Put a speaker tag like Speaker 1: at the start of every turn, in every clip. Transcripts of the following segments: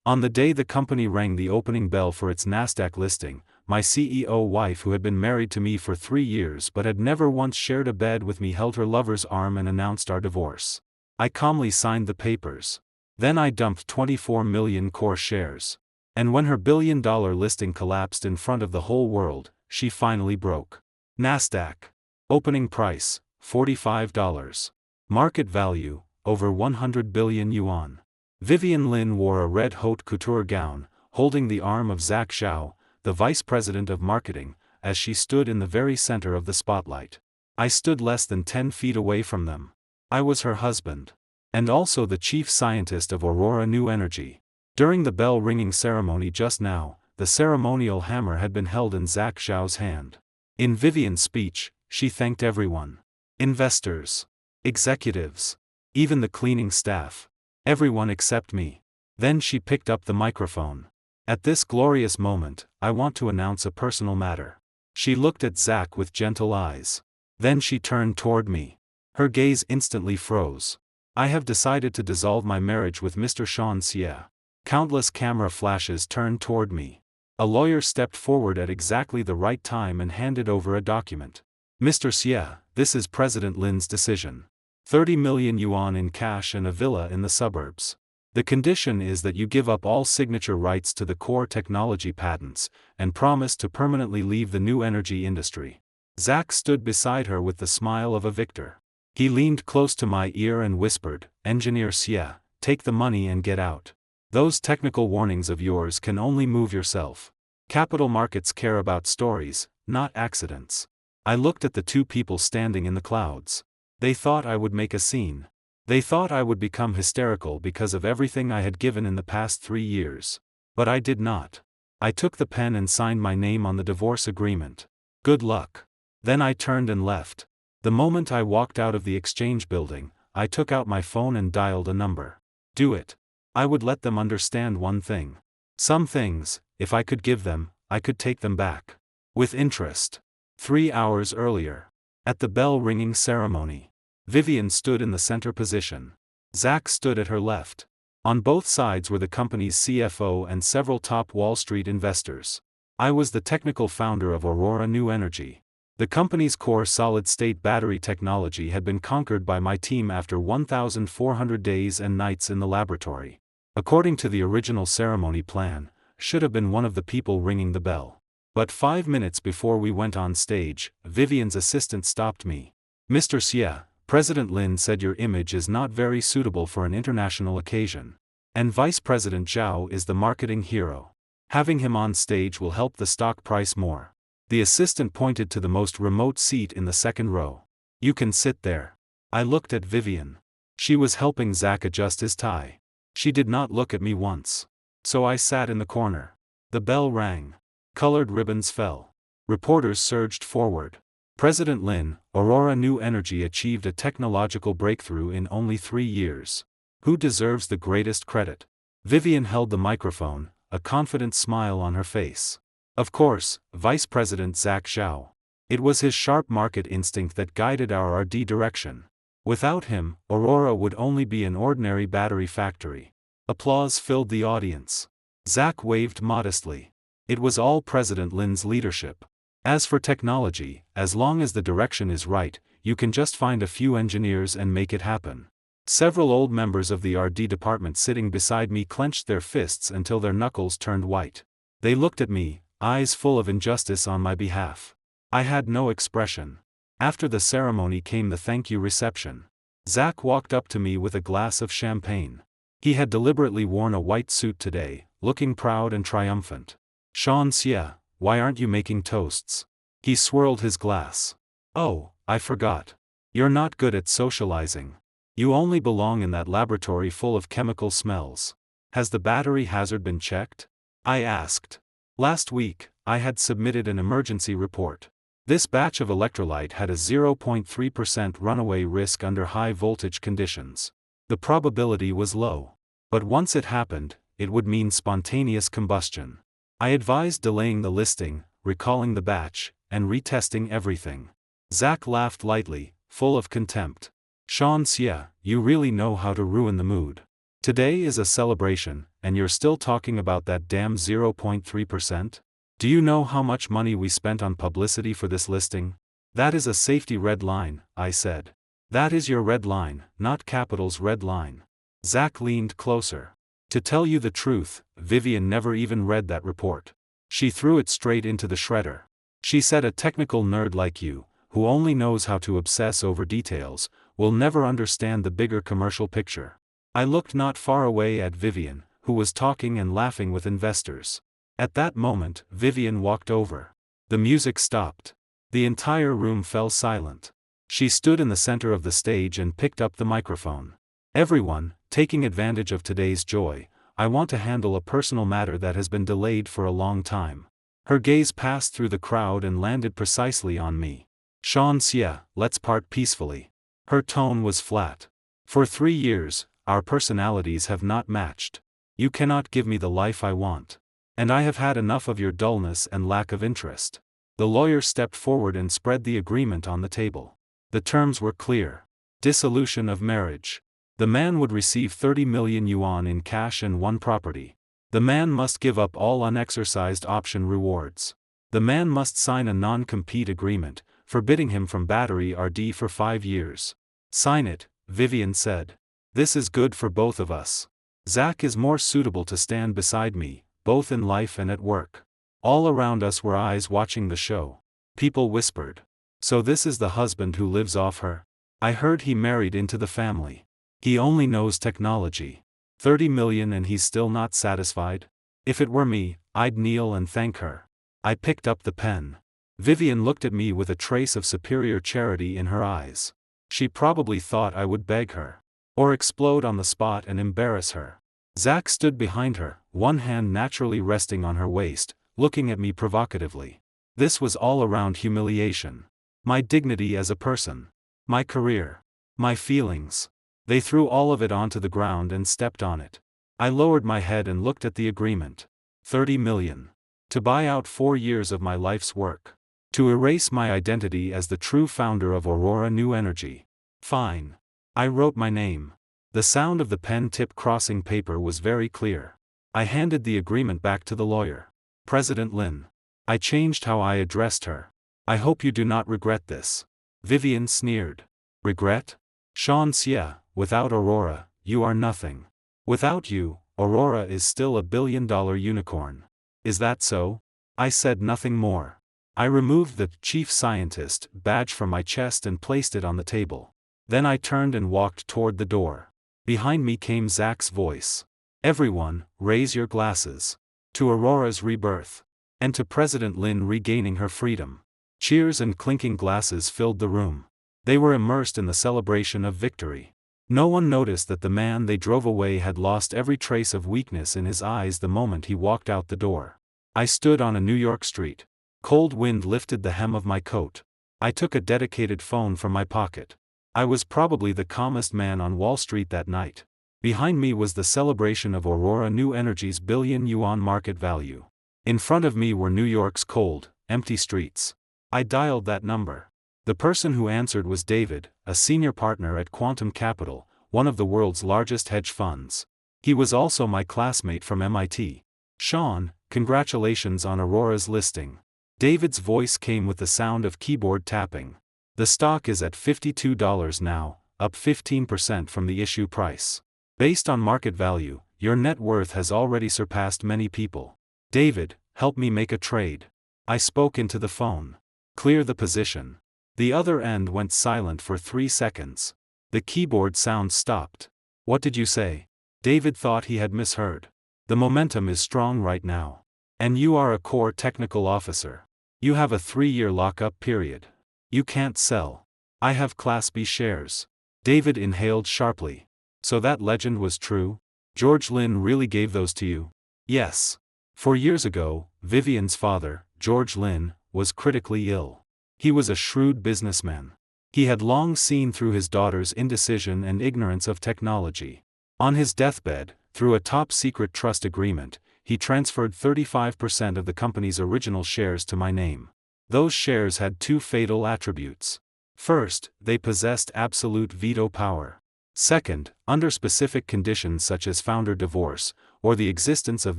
Speaker 1: On the day the company rang the opening bell for its Nasdaq listing, my CEO wife, who had been married to me for 3 years but had never once shared a bed with me, held her lover's arm and announced our divorce. I calmly signed the papers. Then I dumped 24 million core shares. And when her billion-dollar listing collapsed in front of the whole world, she finally broke. Nasdaq. Opening price, $45. Market value, over 100 billion yuan. Vivian Lin wore a red haute couture gown, holding the arm of Zach Zhao, the vice president of marketing, as she stood in the very center of the spotlight. I stood less than 10 feet away from them. I was her husband. And also the chief scientist of Aurora New Energy. During the bell-ringing ceremony just now, the ceremonial hammer had been held in Zach Zhao's hand. In Vivian's speech, she thanked everyone. Investors. Executives. Even the cleaning staff. Everyone except me. Then she picked up the microphone. At this glorious moment, I want to announce a personal matter. She looked at Zach with gentle eyes. Then she turned toward me. Her gaze instantly froze. I have decided to dissolve my marriage with Mr. Sean Xie. Countless camera flashes turned toward me. A lawyer stepped forward at exactly the right time and handed over a document. Mr. Xie, this is President Lin's decision. 30 million yuan in cash and a villa in the suburbs. The condition is that you give up all signature rights to the core technology patents, and promise to permanently leave the new energy industry. Zach stood beside her with the smile of a victor. He leaned close to my ear and whispered, Engineer Xie, take the money and get out. Those technical warnings of yours can only move yourself. Capital markets care about stories, not accidents. I looked at the two people standing in the clouds. They thought I would make a scene. They thought I would become hysterical because of everything I had given in the past 3 years. But I did not. I took the pen and signed my name on the divorce agreement. Good luck. Then I turned and left. The moment I walked out of the exchange building, I took out my phone and dialed a number. Do it. I would let them understand one thing. Some things, if I could give them, I could take them back. With interest. 3 hours earlier. At the bell-ringing ceremony. Vivian stood in the center position. Zach stood at her left. On both sides were the company's CFO and several top Wall Street investors. I was the technical founder of Aurora New Energy. The company's core solid-state battery technology had been conquered by my team after 1,400 days and nights in the laboratory. According to the original ceremony plan, should have been one of the people ringing the bell. But 5 minutes before we went on stage, Vivian's assistant stopped me. Mr. Xie, President Lin said your image is not very suitable for an international occasion. And Vice President Zhao is the marketing hero. Having him on stage will help the stock price more. The assistant pointed to the most remote seat in the second row. You can sit there. I looked at Vivian. She was helping Zach adjust his tie. She did not look at me once. So I sat in the corner. The bell rang. Colored ribbons fell. Reporters surged forward. President Lin, Aurora New Energy achieved a technological breakthrough in only 3 years. Who deserves the greatest credit? Vivian held the microphone, a confident smile on her face. Of course, Vice President Zach Zhao. It was his sharp market instinct that guided our R&D direction. Without him, Aurora would only be an ordinary battery factory. Applause filled the audience. Zach waved modestly. It was all President Lin's leadership. As for technology, as long as the direction is right, you can just find a few engineers and make it happen. Several old members of the R&D department sitting beside me clenched their fists until their knuckles turned white. They looked at me, eyes full of injustice on my behalf. I had no expression. After the ceremony came the thank you reception. Zach walked up to me with a glass of champagne. He had deliberately worn a white suit today, looking proud and triumphant. Sean Xie, why aren't you making toasts? He swirled his glass. Oh, I forgot. You're not good at socializing. You only belong in that laboratory full of chemical smells. Has the battery hazard been checked? I asked. Last week, I had submitted an emergency report. This batch of electrolyte had a 0.3% runaway risk under high voltage conditions. The probability was low. But once it happened, it would mean spontaneous combustion. I advised delaying the listing, recalling the batch, and retesting everything. Zach laughed lightly, full of contempt. Sean Xie, you really know how to ruin the mood. Today is a celebration, and you're still talking about that damn 0.3%? Do you know how much money we spent on publicity for this listing? That is a safety red line, I said. That is your red line, not Capital's red line. Zach leaned closer. To tell you the truth, Vivian never even read that report. She threw it straight into the shredder. She said a technical nerd like you, who only knows how to obsess over details, will never understand the bigger commercial picture. I looked not far away at Vivian, who was talking and laughing with investors. At that moment, Vivian walked over. The music stopped. The entire room fell silent. She stood in the center of the stage and picked up the microphone. Everyone, taking advantage of today's joy, I want to handle a personal matter that has been delayed for a long time. Her gaze passed through the crowd and landed precisely on me. Sean Xie, let's part peacefully. Her tone was flat. For 3 years, our personalities have not matched. You cannot give me the life I want. And I have had enough of your dullness and lack of interest. The lawyer stepped forward and spread the agreement on the table. The terms were clear. Dissolution of marriage. The man would receive 30 million yuan in cash and 1 property. The man must give up all unexercised option rewards. The man must sign a non-compete agreement, forbidding him from battery RD for 5 years. Sign it, Vivian said. This is good for both of us. Zach is more suitable to stand beside me, both in life and at work. All around us were eyes watching the show. People whispered. So this is the husband who lives off her? I heard he married into the family. He only knows technology. 30 million and he's still not satisfied? If it were me, I'd kneel and thank her. I picked up the pen. Vivian looked at me with a trace of superior charity in her eyes. She probably thought I would beg her. Or explode on the spot and embarrass her. Zach stood behind her, one hand naturally resting on her waist, looking at me provocatively. This was all around humiliation. My dignity as a person. My career. My feelings. They threw all of it onto the ground and stepped on it. I lowered my head and looked at the agreement. 30 million. To buy out 4 years of my life's work. To erase my identity as the true founder of Aurora New Energy. Fine. I wrote my name. The sound of the pen tip crossing paper was very clear. I handed the agreement back to the lawyer. President Lin. I changed how I addressed her. I hope you do not regret this. Vivian sneered. Regret? Sean Xie, without Aurora, you are nothing. Without you, Aurora is still a billion-dollar unicorn. Is that so? I said nothing more. I removed the chief scientist badge from my chest and placed it on the table. Then I turned and walked toward the door. Behind me came Zach's voice. Everyone, raise your glasses. To Aurora's rebirth. And to President Lin regaining her freedom. Cheers and clinking glasses filled the room. They were immersed in the celebration of victory. No one noticed that the man they drove away had lost every trace of weakness in his eyes the moment he walked out the door. I stood on a New York street. Cold wind lifted the hem of my coat. I took a dedicated phone from my pocket. I was probably the calmest man on Wall Street that night. Behind me was the celebration of Aurora New Energy's billion yuan market value. In front of me were New York's cold, empty streets. I dialed that number. The person who answered was David, a senior partner at Quantum Capital, one of the world's largest hedge funds. He was also my classmate from MIT. Sean, congratulations on Aurora's listing. David's voice came with the sound of keyboard tapping. The stock is at $52 now, up 15% from the issue price. Based on market value, your net worth has already surpassed many people. David, help me make a trade. I spoke into the phone. Clear the position. The other end went silent for 3 seconds. The keyboard sound stopped. What did you say? David thought he had misheard. The momentum is strong right now. And you are a core technical officer. You have a 3-year lockup period. You can't sell. I have Class B shares. David inhaled sharply. So that legend was true? George Lin really gave those to you? Yes. 4 years ago, Vivian's father, George Lin, was critically ill. He was a shrewd businessman. He had long seen through his daughter's indecision and ignorance of technology. On his deathbed, through a top-secret trust agreement, he transferred 35% of the company's original shares to my name. Those shares had 2 fatal attributes. First, they possessed absolute veto power. Second, under specific conditions such as founder divorce, or the existence of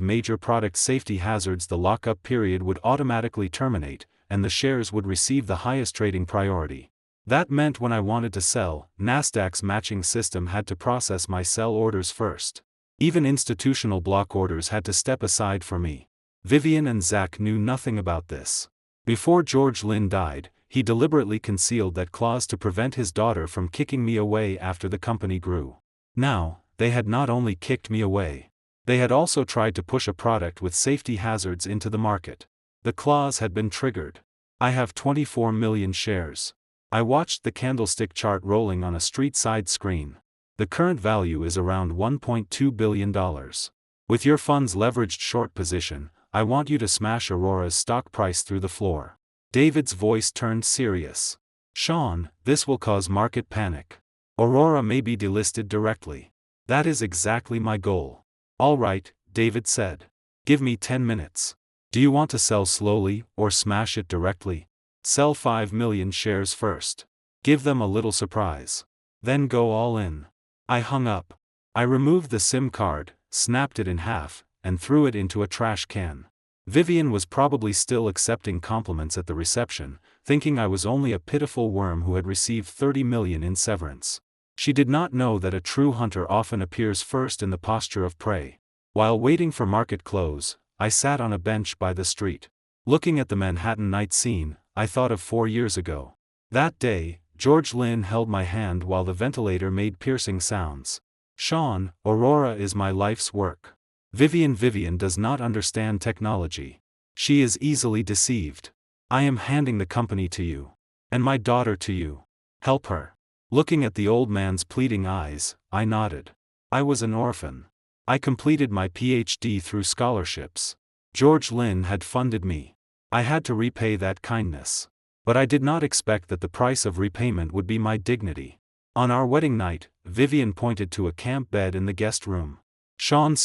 Speaker 1: major product safety hazards, the lockup period would automatically terminate, and the shares would receive the highest trading priority. That meant when I wanted to sell, Nasdaq's matching system had to process my sell orders first. Even institutional block orders had to step aside for me. Vivian and Zach knew nothing about this. Before George Lin died, he deliberately concealed that clause to prevent his daughter from kicking me away after the company grew. Now, they had not only kicked me away. They had also tried to push a product with safety hazards into the market. The clause had been triggered. I have 24 million shares. I watched the candlestick chart rolling on a street-side screen. The current value is around $1.2 billion. With your fund's leveraged short position, I want you to smash Aurora's stock price through the floor. David's voice turned serious. Sean, this will cause market panic. Aurora may be delisted directly. That is exactly my goal. All right, David said. Give me 10 minutes. Do you want to sell slowly, or smash it directly? Sell 5 million shares first. Give them a little surprise. Then go all in. I hung up. I removed the SIM card, snapped it in half, and threw it into a trash can. Vivian was probably still accepting compliments at the reception, thinking I was only a pitiful worm who had received 30 million in severance. She did not know that a true hunter often appears first in the posture of prey. While waiting for market close, I sat on a bench by the street. Looking at the Manhattan night scene, I thought of 4 years ago. That day, George Lin held my hand while the ventilator made piercing sounds. Sean, Aurora is my life's work. Vivian does not understand technology. She is easily deceived. I am handing the company to you. And my daughter to you. Help her. Looking at the old man's pleading eyes, I nodded. I was an orphan. I completed my PhD through scholarships. George Lin had funded me. I had to repay that kindness. But I did not expect that the price of repayment would be my dignity. On our wedding night, Vivian pointed to a camp bed in the guest room. Sean,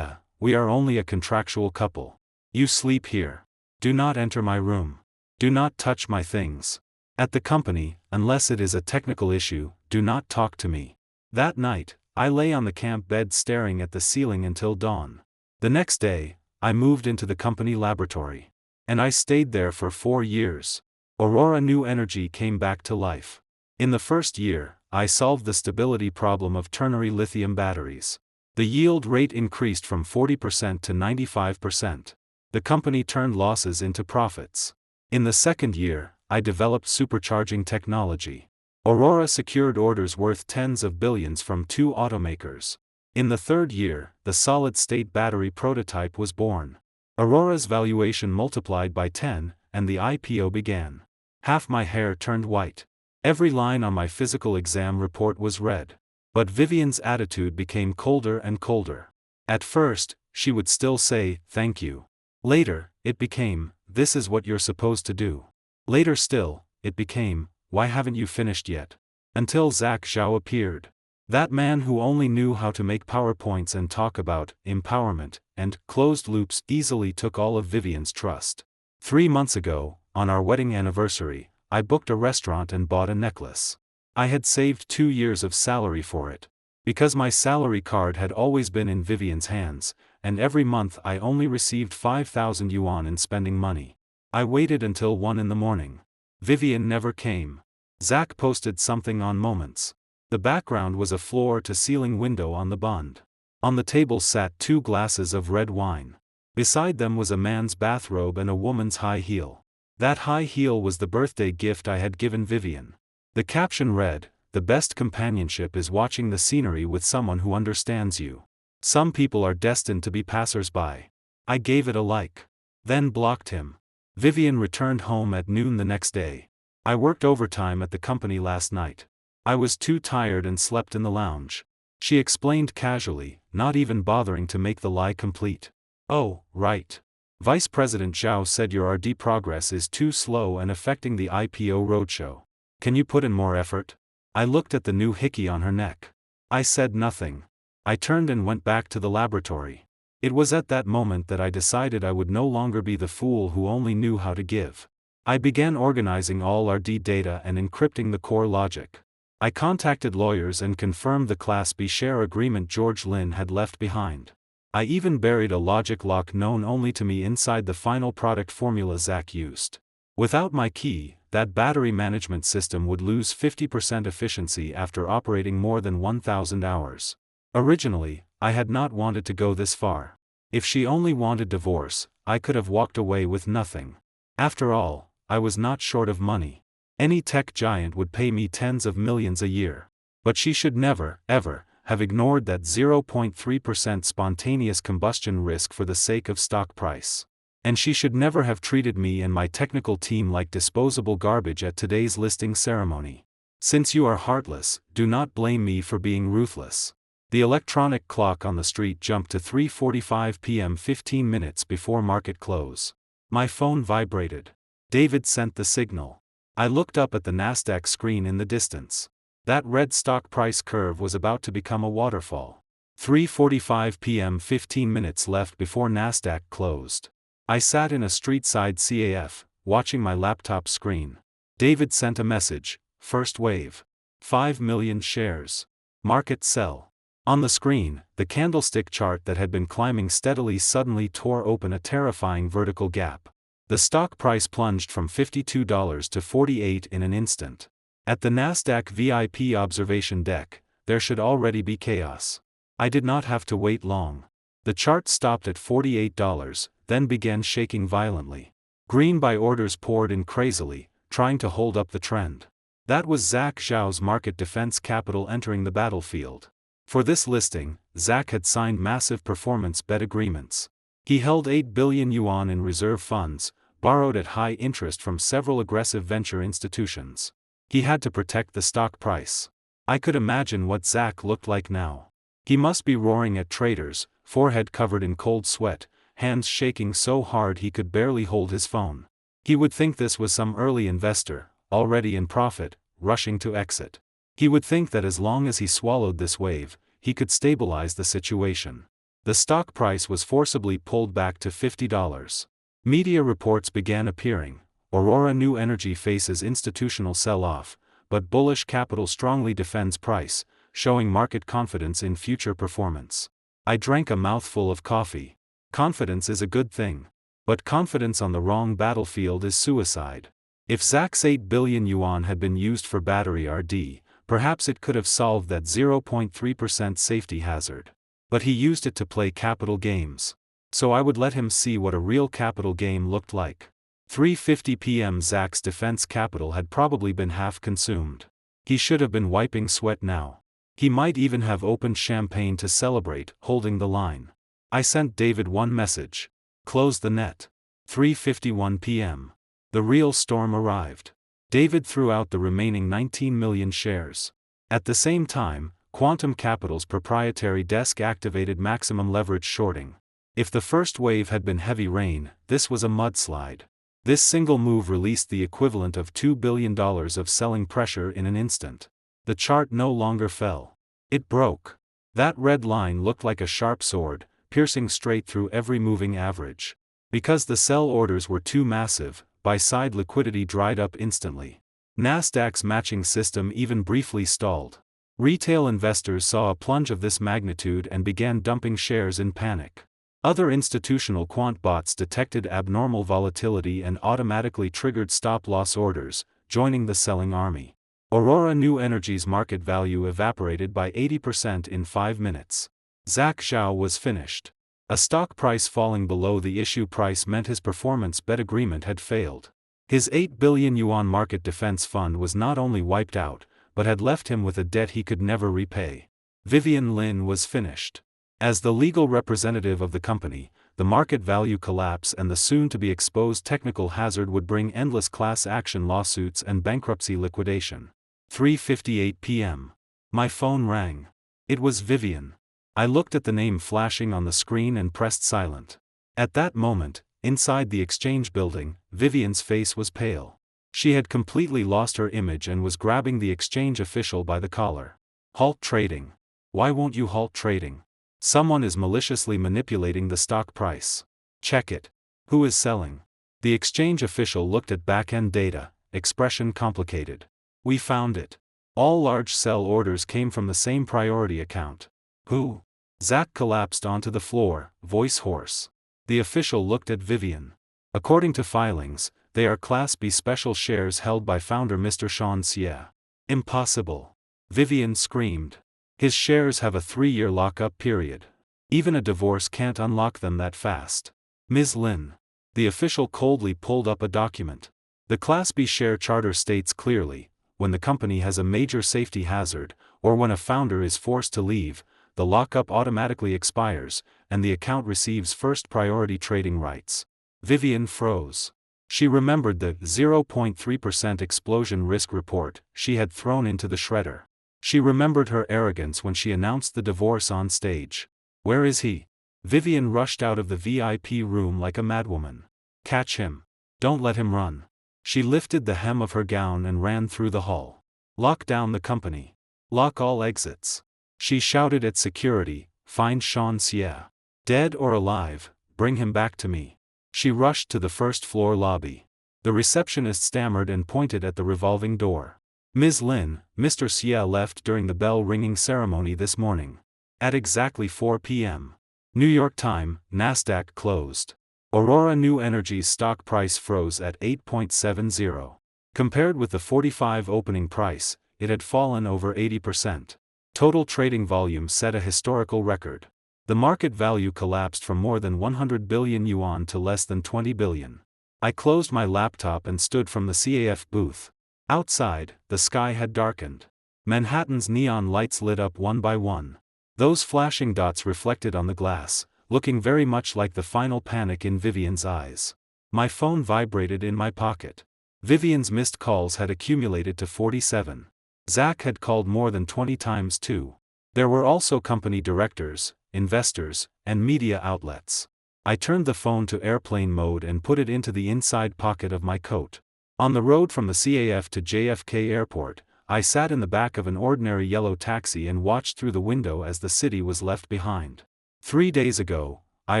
Speaker 1: we are only a contractual couple. You sleep here. Do not enter my room. Do not touch my things. At the company, unless it is a technical issue, do not talk to me. That night, I lay on the camp bed staring at the ceiling until dawn. The next day, I moved into the company laboratory. And I stayed there for 4 years. Aurora New Energy came back to life. In the first year, I solved the stability problem of ternary lithium batteries. The yield rate increased from 40% to 95%. The company turned losses into profits. In the second year, I developed supercharging technology. Aurora secured orders worth tens of billions from 2 automakers. In the third year, the solid-state battery prototype was born. Aurora's valuation multiplied by 10, and the IPO began. Half my hair turned white. Every line on my physical exam report was red. But Vivian's attitude became colder and colder. At first, she would still say, thank you. Later, it became, this is what you're supposed to do. Later still, it became, why haven't you finished yet? Until Zach Zhao appeared. That man who only knew how to make PowerPoints and talk about empowerment and closed loops easily took all of Vivian's trust. 3 months ago, on our wedding anniversary, I booked a restaurant and bought a necklace. I had saved 2 years of salary for it. Because my salary card had always been in Vivian's hands, and every month I only received 5,000 yuan in spending money. I waited until 1 in the morning. Vivian never came. Zach posted something on Moments. The background was a floor-to-ceiling window on the bund. On the table sat 2 glasses of red wine. Beside them was a man's bathrobe and a woman's high heel. That high heel was the birthday gift I had given Vivian. The caption read, "The best companionship is watching the scenery with someone who understands you. Some people are destined to be passers-by." I gave it a like. Then blocked him. Vivian returned home at noon the next day. I worked overtime at the company last night. I was too tired and slept in the lounge. She explained casually, not even bothering to make the lie complete. Oh, right. Vice President Zhao said your RD progress is too slow and affecting the IPO roadshow. Can you put in more effort? I looked at the new hickey on her neck. I said nothing. I turned and went back to the laboratory. It was at that moment that I decided I would no longer be the fool who only knew how to give. I began organizing all RD data and encrypting the core logic. I contacted lawyers and confirmed the Class B share agreement George Lin had left behind. I even buried a logic lock known only to me inside the final product formula Zach used. Without my key, that battery management system would lose 50% efficiency after operating more than 1,000 hours. Originally, I had not wanted to go this far. If she only wanted divorce, I could have walked away with nothing. After all, I was not short of money. Any tech giant would pay me tens of millions a year. But she should never, ever, have ignored that 0.3% spontaneous combustion risk for the sake of stock price. And she should never have treated me and my technical team like disposable garbage at today's listing ceremony. Since you are heartless, do not blame me for being ruthless. The electronic clock on the street jumped to 3:45 p.m. 15 minutes before market close. My phone vibrated. David sent the signal. I looked up at the Nasdaq screen in the distance. That red stock price curve was about to become a waterfall. 3:45 p.m. 15 minutes left before Nasdaq closed. I sat in a street-side CAF, watching my laptop screen. David sent a message, first wave. 5 million shares. Market sell. On the screen, the candlestick chart that had been climbing steadily suddenly tore open a terrifying vertical gap. The stock price plunged from $52 to $48 in an instant. At the Nasdaq VIP observation deck, there should already be chaos. I did not have to wait long. The chart stopped at $48, then began shaking violently. Green buy orders poured in crazily, trying to hold up the trend. That was Zach Zhao's market defense capital entering the battlefield. For this listing, Zach had signed massive performance bet agreements. He held 8 billion yuan in reserve funds, borrowed at high interest from several aggressive venture institutions. He had to protect the stock price. I could imagine what Zach looked like now. He must be roaring at traders, forehead covered in cold sweat, hands shaking so hard he could barely hold his phone. He would think this was some early investor, already in profit, rushing to exit. He would think that as long as he swallowed this wave, he could stabilize the situation. The stock price was forcibly pulled back to $50. Media reports began appearing. Aurora New Energy faces institutional sell-off, but bullish capital strongly defends price, showing market confidence in future performance. I drank a mouthful of coffee. Confidence is a good thing. But confidence on the wrong battlefield is suicide. If Zach's 8 billion yuan had been used for battery RD, perhaps it could have solved that 0.3% safety hazard. But he used it to play capital games. So I would let him see what a real capital game looked like. 3:50 p.m. Zach's defense capital had probably been half consumed. He should have been wiping sweat now. He might even have opened champagne to celebrate, holding the line. I sent David one message. Close the net. 3:51 p.m. The real storm arrived. David threw out the remaining 19 million shares. At the same time, Quantum Capital's proprietary desk activated maximum leverage shorting. If the first wave had been heavy rain, this was a mudslide. This single move released the equivalent of $2 billion of selling pressure in an instant. The chart no longer fell. It broke. That red line looked like a sharp sword, piercing straight through every moving average. Because the sell orders were too massive, buy-side liquidity dried up instantly. Nasdaq's matching system even briefly stalled. Retail investors saw a plunge of this magnitude and began dumping shares in panic. Other institutional quant bots detected abnormal volatility and automatically triggered stop-loss orders, joining the selling army. Aurora New Energy's market value evaporated by 80% in 5 minutes. Zach Zhao was finished. A stock price falling below the issue price meant his performance bet agreement had failed. His 8 billion yuan market defense fund was not only wiped out, but had left him with a debt he could never repay. Vivian Lin was finished. As the legal representative of the company, the market value collapse and the soon-to-be exposed technical hazard would bring endless class action lawsuits and bankruptcy liquidation. 3:58 p.m. My phone rang. It was Vivian. I looked at the name flashing on the screen and pressed silent. At that moment, inside the exchange building, Vivian's face was pale. She had completely lost her image and was grabbing the exchange official by the collar. Halt trading. Why won't you halt trading? Someone is maliciously manipulating the stock price. Check it. Who is selling? The exchange official looked at back-end data, expression complicated. We found it. All large sell orders came from the same priority account. Who? Zach collapsed onto the floor, voice hoarse. The official looked at Vivian. According to filings, they are Class B special shares held by founder Mr. Sean Xie. Impossible. Vivian screamed. His shares have a 3-year lock-up period. Even a divorce can't unlock them that fast. Ms. Lin. The official coldly pulled up a document. The Class B share charter states clearly, when the company has a major safety hazard, or when a founder is forced to leave, the lockup automatically expires, and the account receives first priority trading rights. Vivian froze. She remembered the 0.3% explosion risk report she had thrown into the shredder. She remembered her arrogance when she announced the divorce on stage. Where is he? Vivian rushed out of the VIP room like a madwoman. Catch him. Don't let him run. She lifted the hem of her gown and ran through the hall. Lock down the company. Lock all exits. She shouted at security, find Sean Xie. Dead or alive, bring him back to me. She rushed to the first-floor lobby. The receptionist stammered and pointed at the revolving door. Ms. Lin, Mr. Xie left during the bell-ringing ceremony this morning. At exactly 4 p.m. New York time, Nasdaq closed. Aurora New Energy's stock price froze at 8.70. Compared with the 45 opening price, it had fallen over 80%. Total trading volume set a historical record. The market value collapsed from more than 100 billion yuan to less than 20 billion. I closed my laptop and stood from the CAF booth. Outside, the sky had darkened. Manhattan's neon lights lit up one by one. Those flashing dots reflected on the glass, looking very much like the final panic in Vivian's eyes. My phone vibrated in my pocket. Vivian's missed calls had accumulated to 47. Zach had called more than 20 times too. There were also company directors, investors, and media outlets. I turned the phone to airplane mode and put it into the inside pocket of my coat. On the road from the CAF to JFK Airport, I sat in the back of an ordinary yellow taxi and watched through the window as the city was left behind. 3 days ago, I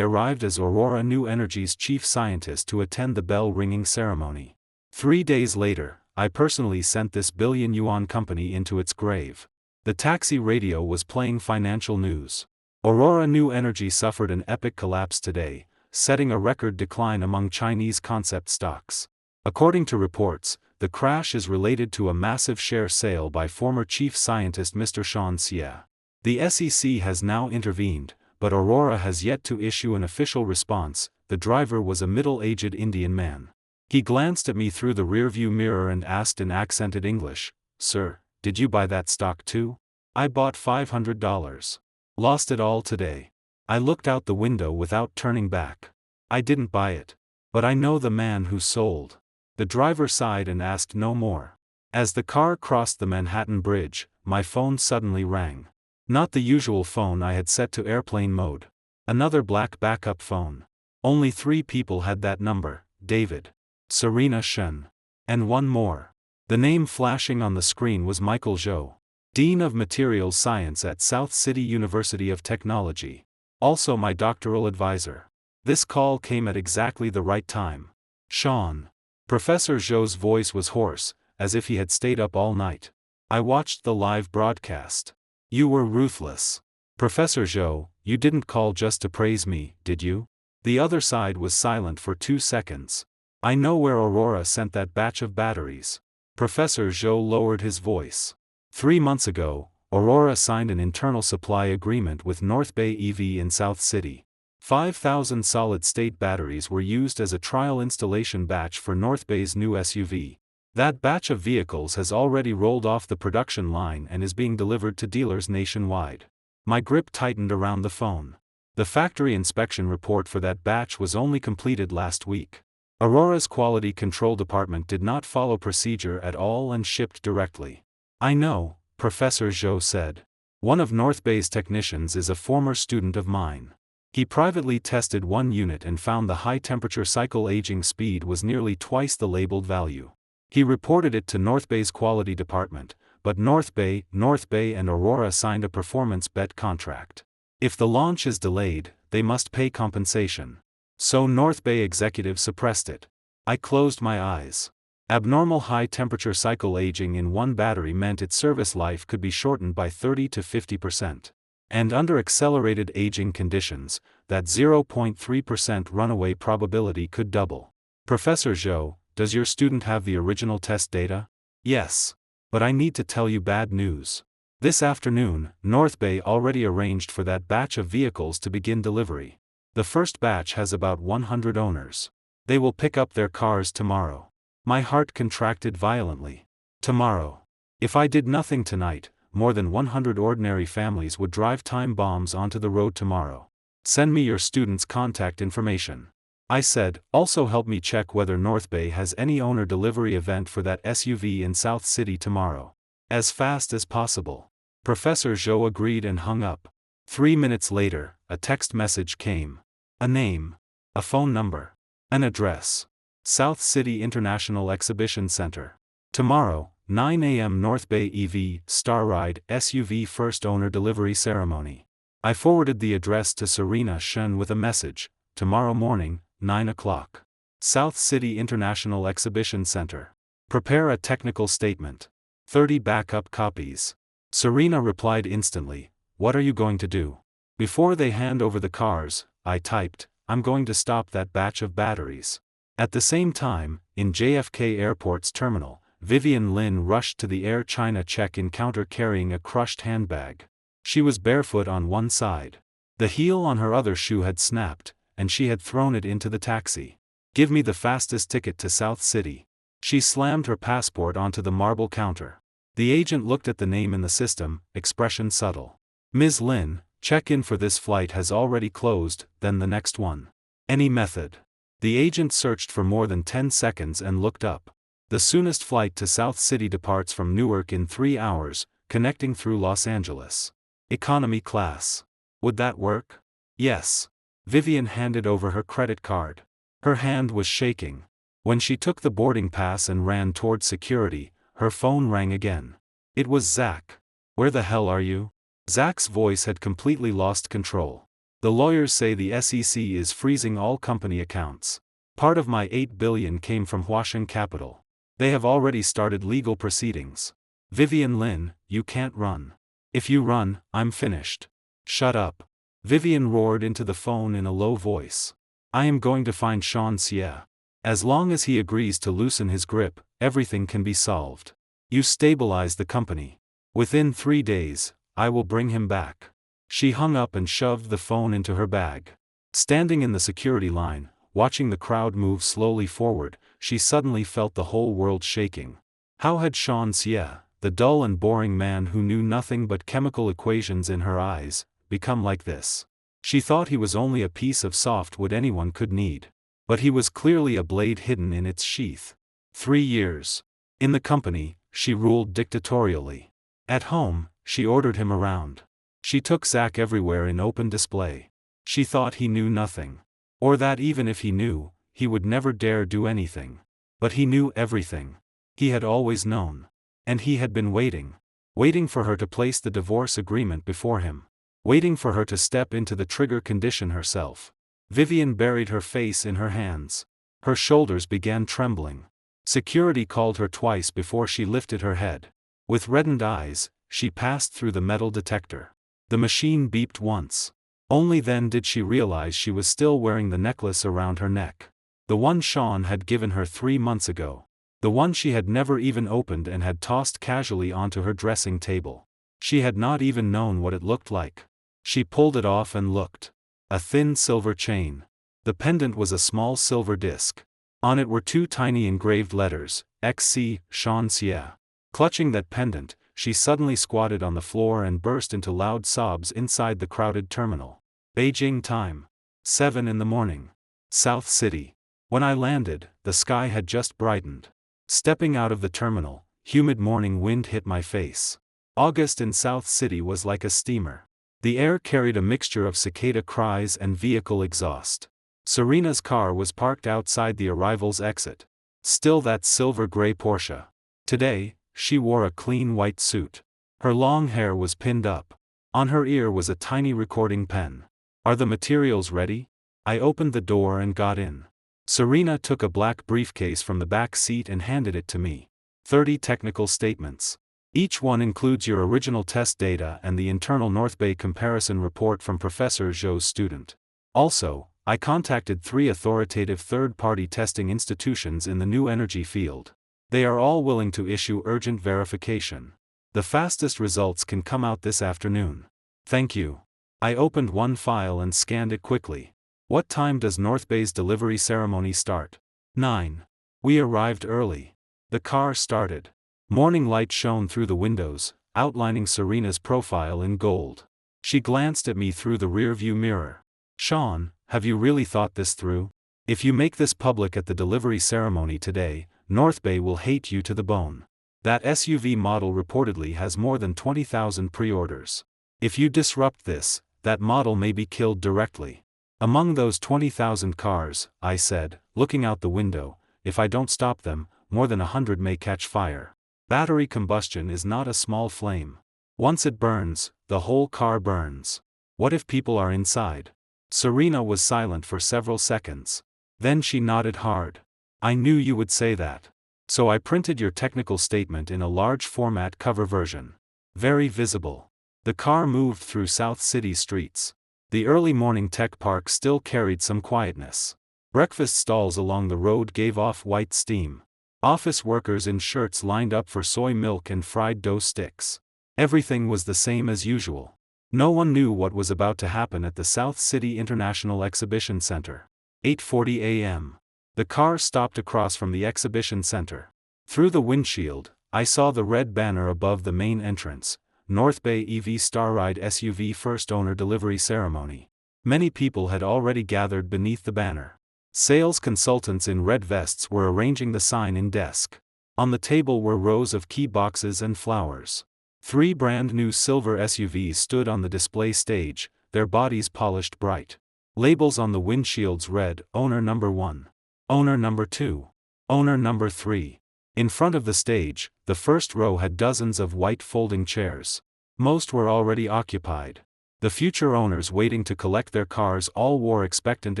Speaker 1: arrived as Aurora New Energy's chief scientist to attend the bell-ringing ceremony. 3 days later, I personally sent this billion-yuan company into its grave. The taxi radio was playing financial news. Aurora New Energy suffered an epic collapse today, setting a record decline among Chinese concept stocks. According to reports, the crash is related to a massive share sale by former chief scientist Mr. Sean Xie. The SEC has now intervened, but Aurora has yet to issue an official response. The driver was a middle-aged Indian man. He glanced at me through the rearview mirror and asked in accented English, "Sir, did you buy that stock too?" "I bought $500. Lost it all today." I looked out the window without turning back. "I didn't buy it. But I know the man who sold." The driver sighed and asked no more. As the car crossed the Manhattan Bridge, my phone suddenly rang. Not the usual phone I had set to airplane mode. Another black backup phone. Only 3 people had that number: David, Serena Shen, and one more. The name flashing on the screen was Michael Zhou, Dean of Materials Science at South City University of Technology. Also my doctoral advisor. This call came at exactly the right time. "Sean." Professor Zhou's voice was hoarse, as if he had stayed up all night. I watched the live broadcast. "You were ruthless. Professor Zhou, you didn't call just to praise me, did you?" The other side was silent for 2 seconds. "I know where Aurora sent that batch of batteries." Professor Zhou lowered his voice. 3 months ago, Aurora signed an internal supply agreement with North Bay EV in South City. 5,000 solid-state batteries were used as a trial installation batch for North Bay's new SUV. That batch of vehicles has already rolled off the production line and is being delivered to dealers nationwide. My grip tightened around the phone. The factory inspection report for that batch was only completed last week. Aurora's quality control department did not follow procedure at all and shipped directly. "I know," Professor Zhou said. "One of North Bay's technicians is a former student of mine. He privately tested one unit and found the high-temperature cycle aging speed was nearly twice the labeled value. He reported it to North Bay's quality department, but North Bay and Aurora signed a performance bet contract. If the launch is delayed, they must pay compensation. So North Bay executives suppressed it." I closed my eyes. Abnormal high-temperature cycle aging in one battery meant its service life could be shortened by 30 to 50%. And under accelerated aging conditions, that 0.3% runaway probability could double. Professor Zhou, does your student have the original test data? Yes. But I need to tell you bad news. This afternoon, North Bay already arranged for that batch of vehicles to begin delivery. The first batch has about 100 owners. They will pick up their cars tomorrow. My heart contracted violently. Tomorrow. If I did nothing tonight, more than 100 ordinary families would drive time bombs onto the road tomorrow. Send me your student's contact information. I said, also help me check whether North Bay has any owner delivery event for that SUV in South City tomorrow. As fast as possible. Professor Zhou agreed and hung up. 3 minutes later, a text message came. A name. A phone number. An address. South City International Exhibition Center. Tomorrow, 9 a.m. North Bay EV, Star Ride, SUV First Owner Delivery Ceremony. I forwarded the address to Serena Shen with a message. Tomorrow morning, 9 o'clock. South City International Exhibition Center. Prepare a technical statement. 30 backup copies. Serena replied instantly, what are you going to do? Before they hand over the cars, I typed, I'm going to stop that batch of batteries. At the same time, in JFK Airport's terminal, Vivian Lin rushed to the Air China check-in counter carrying a crushed handbag. She was barefoot on one side. The heel on her other shoe had snapped, and she had thrown it into the taxi. Give me the fastest ticket to South City. She slammed her passport onto the marble counter. The agent looked at the name in the system, expression subtle. Ms. Lin, check-in for this flight has already closed, then the next one. Any method? The agent searched for more than 10 seconds and looked up. The soonest flight to South City departs from Newark in 3 hours, connecting through Los Angeles. Economy class. Would that work? Yes. Vivian handed over her credit card. Her hand was shaking. When she took the boarding pass and ran toward security, her phone rang again. It was Zach. Where the hell are you? Zach's voice had completely lost control. The lawyers say the SEC is freezing all company accounts. Part of my $8 billion came from Huashen Capital. They have already started legal proceedings. Vivian Lin, you can't run. If you run, I'm finished. Shut up. Vivian roared into the phone in a low voice. I am going to find Sean Xie. As long as he agrees to loosen his grip, everything can be solved. You stabilize the company. Within 3 days, I will bring him back. She hung up and shoved the phone into her bag. Standing in the security line, watching the crowd move slowly forward, she suddenly felt the whole world shaking. How had Sean Xie, the dull and boring man who knew nothing but chemical equations in her eyes, become like this? She thought he was only a piece of softwood anyone could need. But he was clearly a blade hidden in its sheath. 3 years. In the company, she ruled dictatorially. At home, she ordered him around. She took Zach everywhere in open display. She thought he knew nothing. Or that even if he knew, he would never dare do anything. But he knew everything. He had always known. And he had been waiting. Waiting for her to place the divorce agreement before him. Waiting for her to step into the trigger condition herself. Vivian buried her face in her hands. Her shoulders began trembling. Security called her twice before she lifted her head. With reddened eyes, she passed through the metal detector. The machine beeped once. Only then did she realize she was still wearing the necklace around her neck. The one Sean had given her 3 months ago. The one she had never even opened and had tossed casually onto her dressing table. She had not even known what it looked like. She pulled it off and looked. A thin silver chain. The pendant was a small silver disc. On it were 2 tiny engraved letters, XC, Sean Xie. Clutching that pendant, she suddenly squatted on the floor and burst into loud sobs inside the crowded terminal. Beijing time. 7 in the morning. South City. When I landed, the sky had just brightened. Stepping out of the terminal, humid morning wind hit my face. August in South City was like a steamer. The air carried a mixture of cicada cries and vehicle exhaust. Serena's car was parked outside the arrival's exit. Still that silver-gray Porsche. Today, she wore a clean white suit. Her long hair was pinned up. On her ear was a tiny recording pen. Are the materials ready? I opened the door and got in. Serena took a black briefcase from the back seat and handed it to me. 30 technical statements. Each one includes your original test data and the internal North Bay comparison report from Professor Zhou's student. Also, I contacted 3 authoritative third-party testing institutions in the new energy field. They are all willing to issue urgent verification. The fastest results can come out this afternoon. Thank you. I opened one file and scanned it quickly. What time does North Bay's delivery ceremony start? 9. We arrived early. The car started. Morning light shone through the windows, outlining Serena's profile in gold. She glanced at me through the rearview mirror. Sean, have you really thought this through? If you make this public at the delivery ceremony today, North Bay will hate you to the bone. That SUV model reportedly has more than 20,000 pre-orders. If you disrupt this, that model may be killed directly. Among those 20,000 cars, I said, looking out the window, if I don't stop them, more than 100 may catch fire. Battery combustion is not a small flame. Once it burns, the whole car burns. What if people are inside? Serena was silent for several seconds. Then she nodded hard. I knew you would say that. So I printed your technical statement in a large format cover version. Very visible. The car moved through South City streets. The early morning tech park still carried some quietness. Breakfast stalls along the road gave off white steam. Office workers in shirts lined up for soy milk and fried dough sticks. Everything was the same as usual. No one knew what was about to happen at the South City International Exhibition Center. 8:40 a.m. The car stopped across from the exhibition center. Through the windshield, I saw the red banner above the main entrance, North Bay EV Starride SUV First Owner Delivery Ceremony. Many people had already gathered beneath the banner. Sales consultants in red vests were arranging the sign in desk. On the table were rows of key boxes and flowers. 3 brand new silver SUVs stood on the display stage, their bodies polished bright. Labels on the windshields read, Owner Number 1. Owner Number 2. Owner Number 3. In front of the stage, the first row had dozens of white folding chairs. Most were already occupied. The future owners waiting to collect their cars all wore expectant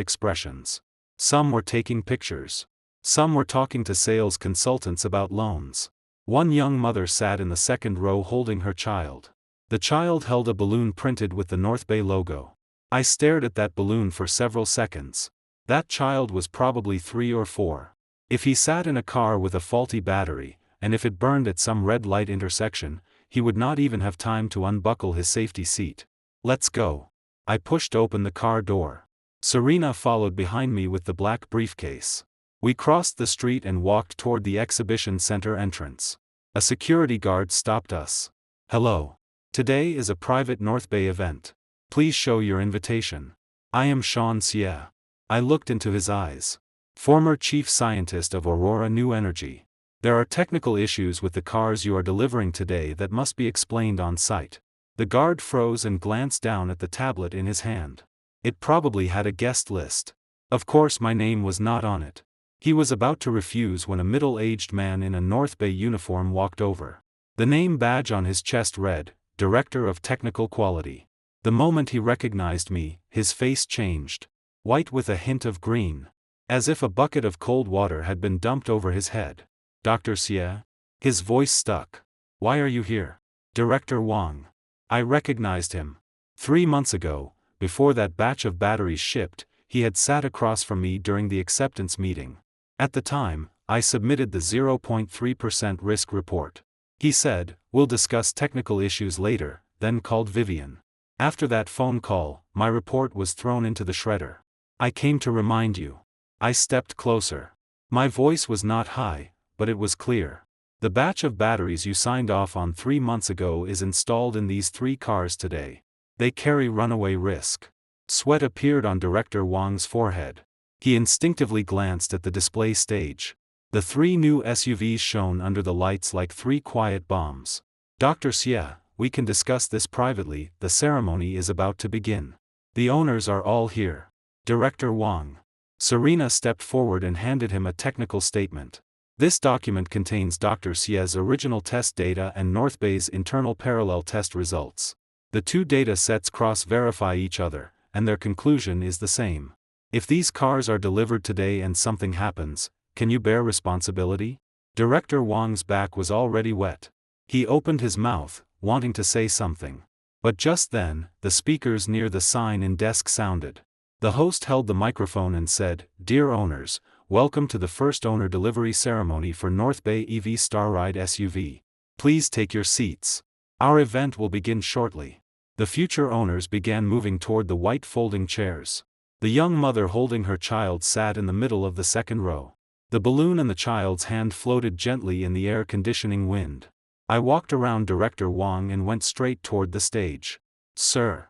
Speaker 1: expressions. Some were taking pictures. Some were talking to sales consultants about loans. One young mother sat in the second row holding her child. The child held a balloon printed with the North Bay logo. I stared at that balloon for several seconds. That child was probably 3 or 4. If he sat in a car with a faulty battery, and if it burned at some red light intersection, he would not even have time to unbuckle his safety seat. Let's go. I pushed open the car door. Serena followed behind me with the black briefcase. We crossed the street and walked toward the exhibition center entrance. A security guard stopped us. Hello. Today is a private North Bay event. Please show your invitation. I am Sean Xie. I looked into his eyes. Former chief scientist of Aurora New Energy. There are technical issues with the cars you are delivering today that must be explained on site. The guard froze and glanced down at the tablet in his hand. It probably had a guest list. Of course my name was not on it. He was about to refuse when a middle-aged man in a North Bay uniform walked over. The name badge on his chest read, Director of Technical Quality. The moment he recognized me, his face changed. White with a hint of green. As if a bucket of cold water had been dumped over his head. Dr. Xie? His voice stuck. Why are you here? Director Wang. I recognized him. 3 months ago, before that batch of batteries shipped, he had sat across from me during the acceptance meeting. At the time, I submitted the 0.3% risk report. He said, we'll discuss technical issues later, then called Vivian. After that phone call, my report was thrown into the shredder. I came to remind you. I stepped closer. My voice was not high, but it was clear. The batch of batteries you signed off on 3 months ago is installed in these 3 cars today. They carry runaway risk. Sweat appeared on Director Wang's forehead. He instinctively glanced at the display stage. The 3 new SUVs shone under the lights like 3 quiet bombs. Dr. Xie, we can discuss this privately, the ceremony is about to begin. The owners are all here. Director Wang. Serena stepped forward and handed him a technical statement. This document contains Dr. Xie's original test data and North Bay's internal parallel test results. The 2 data sets cross-verify each other, and their conclusion is the same. If these cars are delivered today and something happens, can you bear responsibility? Director Wang's back was already wet. He opened his mouth, wanting to say something. But just then, the speakers near the sign in desk sounded. The host held the microphone and said, "Dear owners, welcome to the first owner delivery ceremony for North Bay EV Starride SUV. Please take your seats. Our event will begin shortly." The future owners began moving toward the white folding chairs. The young mother holding her child sat in the middle of the second row. The balloon in the child's hand floated gently in the air conditioning wind. I walked around Director Wang and went straight toward the stage. Sir,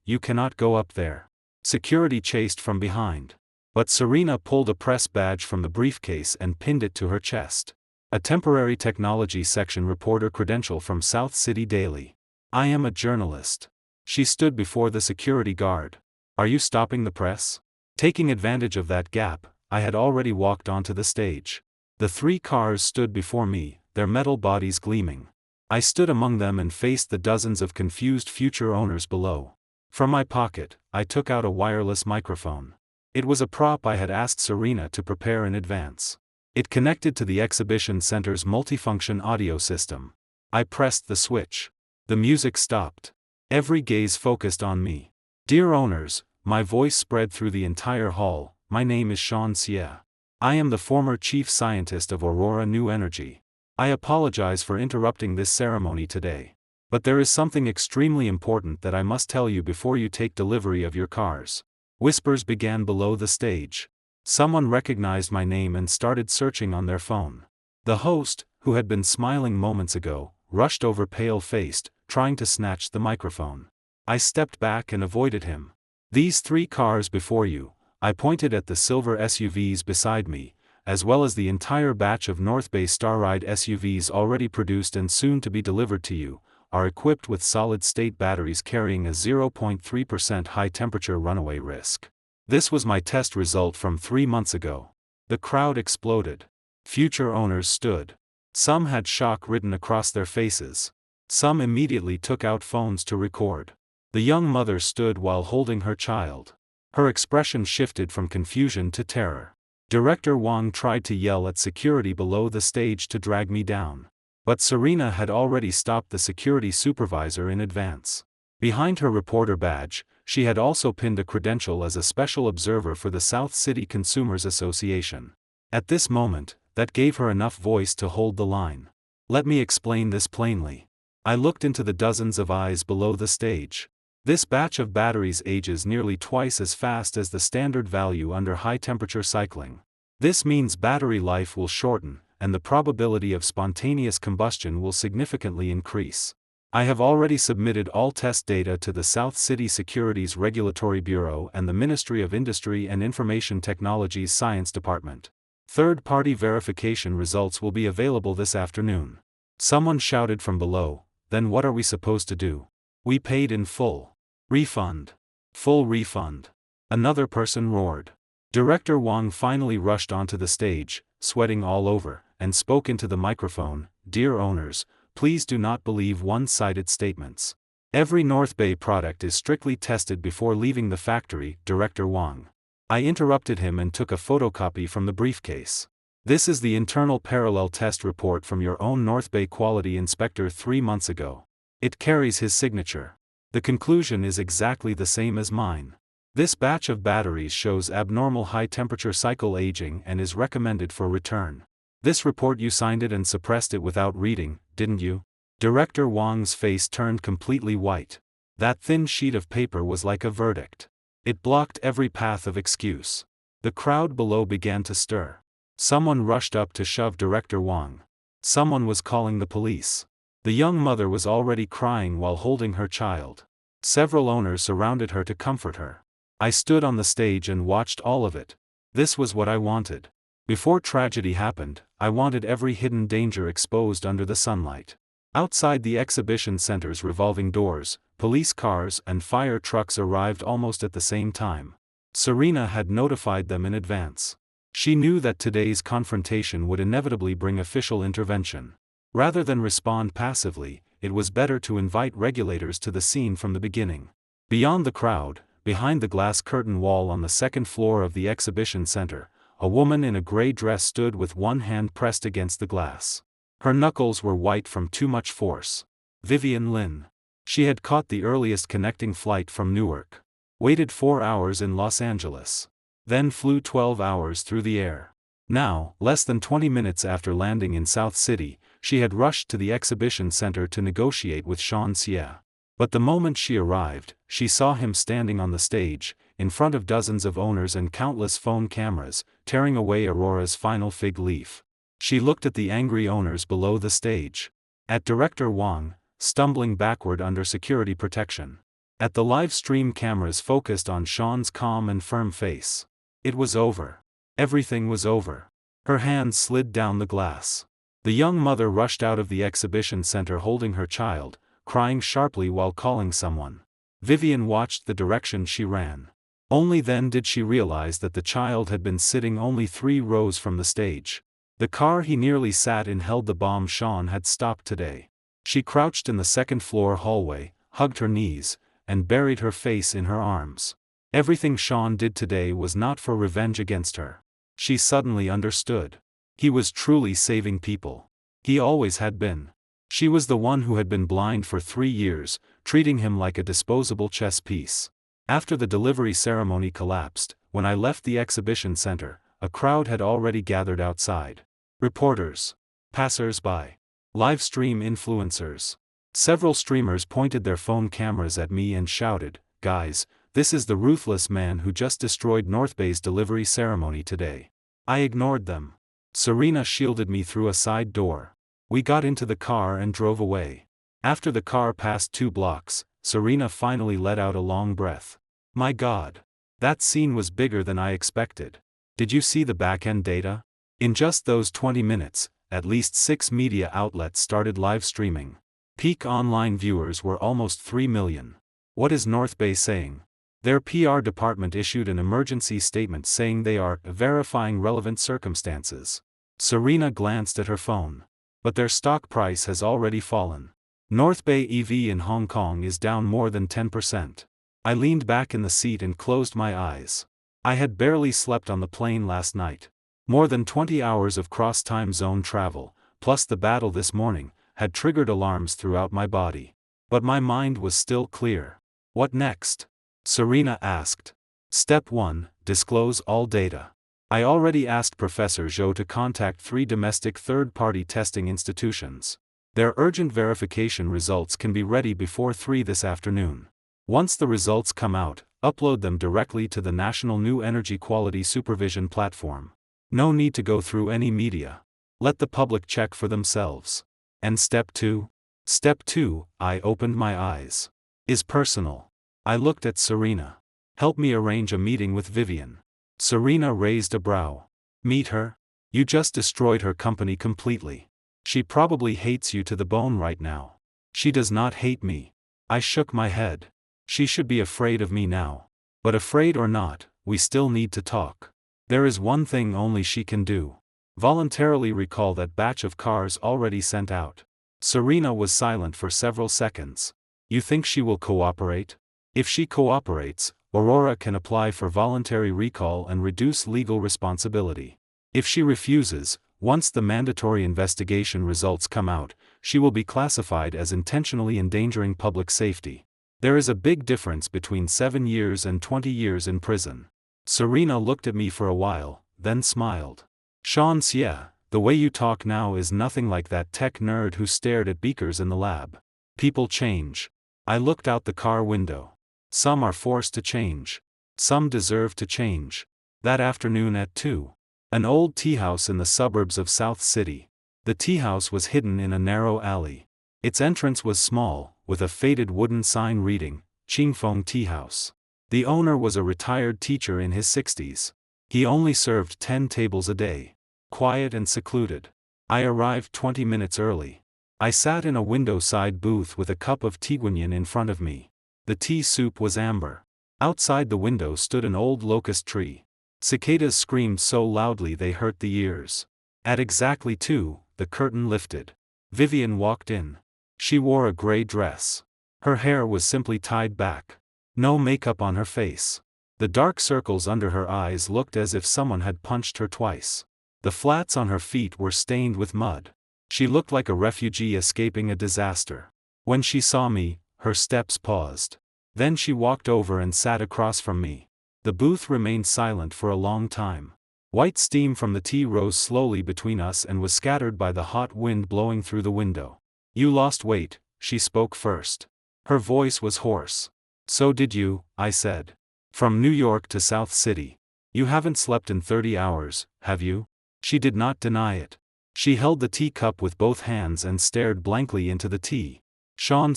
Speaker 1: you cannot go up there." Security chased from behind. But Serena pulled a press badge from the briefcase and pinned it to her chest. A temporary technology section reporter credential from South City Daily. "I am a journalist." She stood before the security guard. "Are you stopping the press?" Taking advantage of that gap, I had already walked onto the stage. The 3 cars stood before me, their metal bodies gleaming. I stood among them and faced the dozens of confused future owners below. From my pocket, I took out a wireless microphone. It was a prop I had asked Serena to prepare in advance. It connected to the exhibition center's multifunction audio system. I pressed the switch. The music stopped. Every gaze focused on me. "Dear owners," my voice spread through the entire hall, "my name is Sean Xie. I am the former chief scientist of Aurora New Energy. I apologize for interrupting this ceremony today. But there is something extremely important that I must tell you before you take delivery of your cars." Whispers began below the stage. Someone recognized my name and started searching on their phone. The host, who had been smiling moments ago, rushed over pale-faced, trying to snatch the microphone. I stepped back and avoided him. "These 3 cars before you," I pointed at the silver SUVs beside me, "as well as the entire batch of North Bay Starride SUVs already produced and soon to be delivered to you, are equipped with solid-state batteries carrying a 0.3% high-temperature runaway risk. This was my test result from 3 months ago." The crowd exploded. Future owners stood. Some had shock written across their faces. Some immediately took out phones to record. The young mother stood while holding her child. Her expression shifted from confusion to terror. Director Wang tried to yell at security below the stage to drag me down. But Serena had already stopped the security supervisor in advance. Behind her reporter badge, she had also pinned a credential as a special observer for the South City Consumers Association. At this moment, that gave her enough voice to hold the line. Let me explain this plainly. I looked into the dozens of eyes below the stage. This batch of batteries ages nearly twice as fast as the standard value under high-temperature cycling. This means battery life will shorten, and the probability of spontaneous combustion will significantly increase. I have already submitted all test data to the South City Securities Regulatory Bureau and the Ministry of Industry and Information Technology's Science Department. Third-party verification results will be available this afternoon. Someone shouted from below, "Then what are we supposed to do?" "We paid in full. Refund. Full refund." Another person roared. Director Wang finally rushed onto the stage, sweating all over, and spoke into the microphone, "Dear owners, please do not believe one-sided statements. Every North Bay product is strictly tested before leaving the factory." Director Wang. I interrupted him and took a photocopy from the briefcase. "This is the internal parallel test report from your own North Bay quality inspector 3 months ago. It carries his signature. The conclusion is exactly the same as mine. This batch of batteries shows abnormal high-temperature cycle aging and is recommended for return. This report, you signed it and suppressed it without reading, didn't you?" Director Wang's face turned completely white. That thin sheet of paper was like a verdict. It blocked every path of excuse. The crowd below began to stir. Someone rushed up to shove Director Wang. Someone was calling the police. The young mother was already crying while holding her child. Several owners surrounded her to comfort her. I stood on the stage and watched all of it. This was what I wanted. Before tragedy happened, I wanted every hidden danger exposed under the sunlight. Outside the exhibition center's revolving doors, police cars and fire trucks arrived almost at the same time. Serena had notified them in advance. She knew that today's confrontation would inevitably bring official intervention. Rather than respond passively, it was better to invite regulators to the scene from the beginning. Beyond the crowd, behind the glass curtain wall on the second floor of the exhibition center, a woman in a gray dress stood with one hand pressed against the glass. Her knuckles were white from too much force. Vivian Lynn. She had caught the earliest connecting flight from Newark. Waited 4 hours in Los Angeles. Then flew 12 hours through the air. Now, less than 20 minutes after landing in South City, she had rushed to the exhibition center to negotiate with Sean Xie. But the moment she arrived, she saw him standing on the stage, in front of dozens of owners and countless phone cameras, tearing away Aurora's final fig leaf. She looked at the angry owners below the stage. At Director Wang, stumbling backward under security protection. At the live stream cameras focused on Sean's calm and firm face. It was over. Everything was over. Her hands slid down the glass. The young mother rushed out of the exhibition center holding her child, crying sharply while calling someone. Vivian watched the direction she ran. Only then did she realize that the child had been sitting only 3 rows from the stage. The car he nearly sat in held the bomb Sean had stopped today. She crouched in the second-floor hallway, hugged her knees, and buried her face in her arms. Everything Sean did today was not for revenge against her. She suddenly understood. He was truly saving people. He always had been. She was the one who had been blind for 3 years, treating him like a disposable chess piece. After the delivery ceremony collapsed, when I left the exhibition center, a crowd had already gathered outside. Reporters. Passers-by. Live-stream influencers. Several streamers pointed their phone cameras at me and shouted, "Guys, this is the ruthless man who just destroyed North Bay's delivery ceremony today." I ignored them. Serena shielded me through a side door. We got into the car and drove away. After the car passed 2 blocks, Serena finally let out a long breath. My God. That scene was bigger than I expected. Did you see the back-end data? In just those 20 minutes, at least 6 media outlets started live streaming. Peak online viewers were almost 3 million. What is North Bay saying? Their PR department issued an emergency statement saying they are verifying relevant circumstances. Serena glanced at her phone. But their stock price has already fallen. North Bay EV in Hong Kong is down more than 10%. I leaned back in the seat and closed my eyes. I had barely slept on the plane last night. More than 20 hours of cross-time zone travel, plus the battle this morning, had triggered alarms throughout my body. But my mind was still clear. What next? Serena asked. Step 1, disclose all data. I already asked Professor Zhou to contact 3 domestic third-party testing institutions. Their urgent verification results can be ready before 3 this afternoon. Once the results come out, upload them directly to the National New Energy Quality Supervision platform. No need to go through any media. Let the public check for themselves. And step 2? Step 2, I opened my eyes. Is personal. I looked at Serena. Help me arrange a meeting with Vivian. Serena raised a brow. Meet her? You just destroyed her company completely. She probably hates you to the bone right now. She does not hate me. I shook my head. She should be afraid of me now. But afraid or not, we still need to talk. There is one thing only she can do. Voluntarily recall that batch of cars already sent out. Serena was silent for several seconds. You think she will cooperate? If she cooperates, Aurora can apply for voluntary recall and reduce legal responsibility. If she refuses, once the mandatory investigation results come out, she will be classified as intentionally endangering public safety. There is a big difference between 7 years and 20 years in prison. Serena looked at me for a while, then smiled. Sean Xie, the way you talk now is nothing like that tech nerd who stared at beakers in the lab. People change. I looked out the car window. Some are forced to change. Some deserve to change. That afternoon at 2. An old tea house in the suburbs of South City. The tea house was hidden in a narrow alley. Its entrance was small, with a faded wooden sign reading, Qingfeng Tea House. The owner was a retired teacher in his 60s. He only served 10 tables a day. Quiet and secluded. I arrived 20 minutes early. I sat in a window-side booth with a cup of tiguanyin in front of me. The tea soup was amber. Outside the window stood an old locust tree. Cicadas screamed so loudly they hurt the ears. At exactly 2, the curtain lifted. Vivian walked in. She wore a gray dress. Her hair was simply tied back. No makeup on her face. The dark circles under her eyes looked as if someone had punched her twice. The flats on her feet were stained with mud. She looked like a refugee escaping a disaster. When she saw me, her steps paused. Then she walked over and sat across from me. The booth remained silent for a long time. White steam from the tea rose slowly between us and was scattered by the hot wind blowing through the window. "You lost weight," she spoke first. Her voice was hoarse. "So did you," I said. "From New York to South City. You haven't slept in 30 hours, have you?" She did not deny it. She held the teacup with both hands and stared blankly into the tea. "Sean,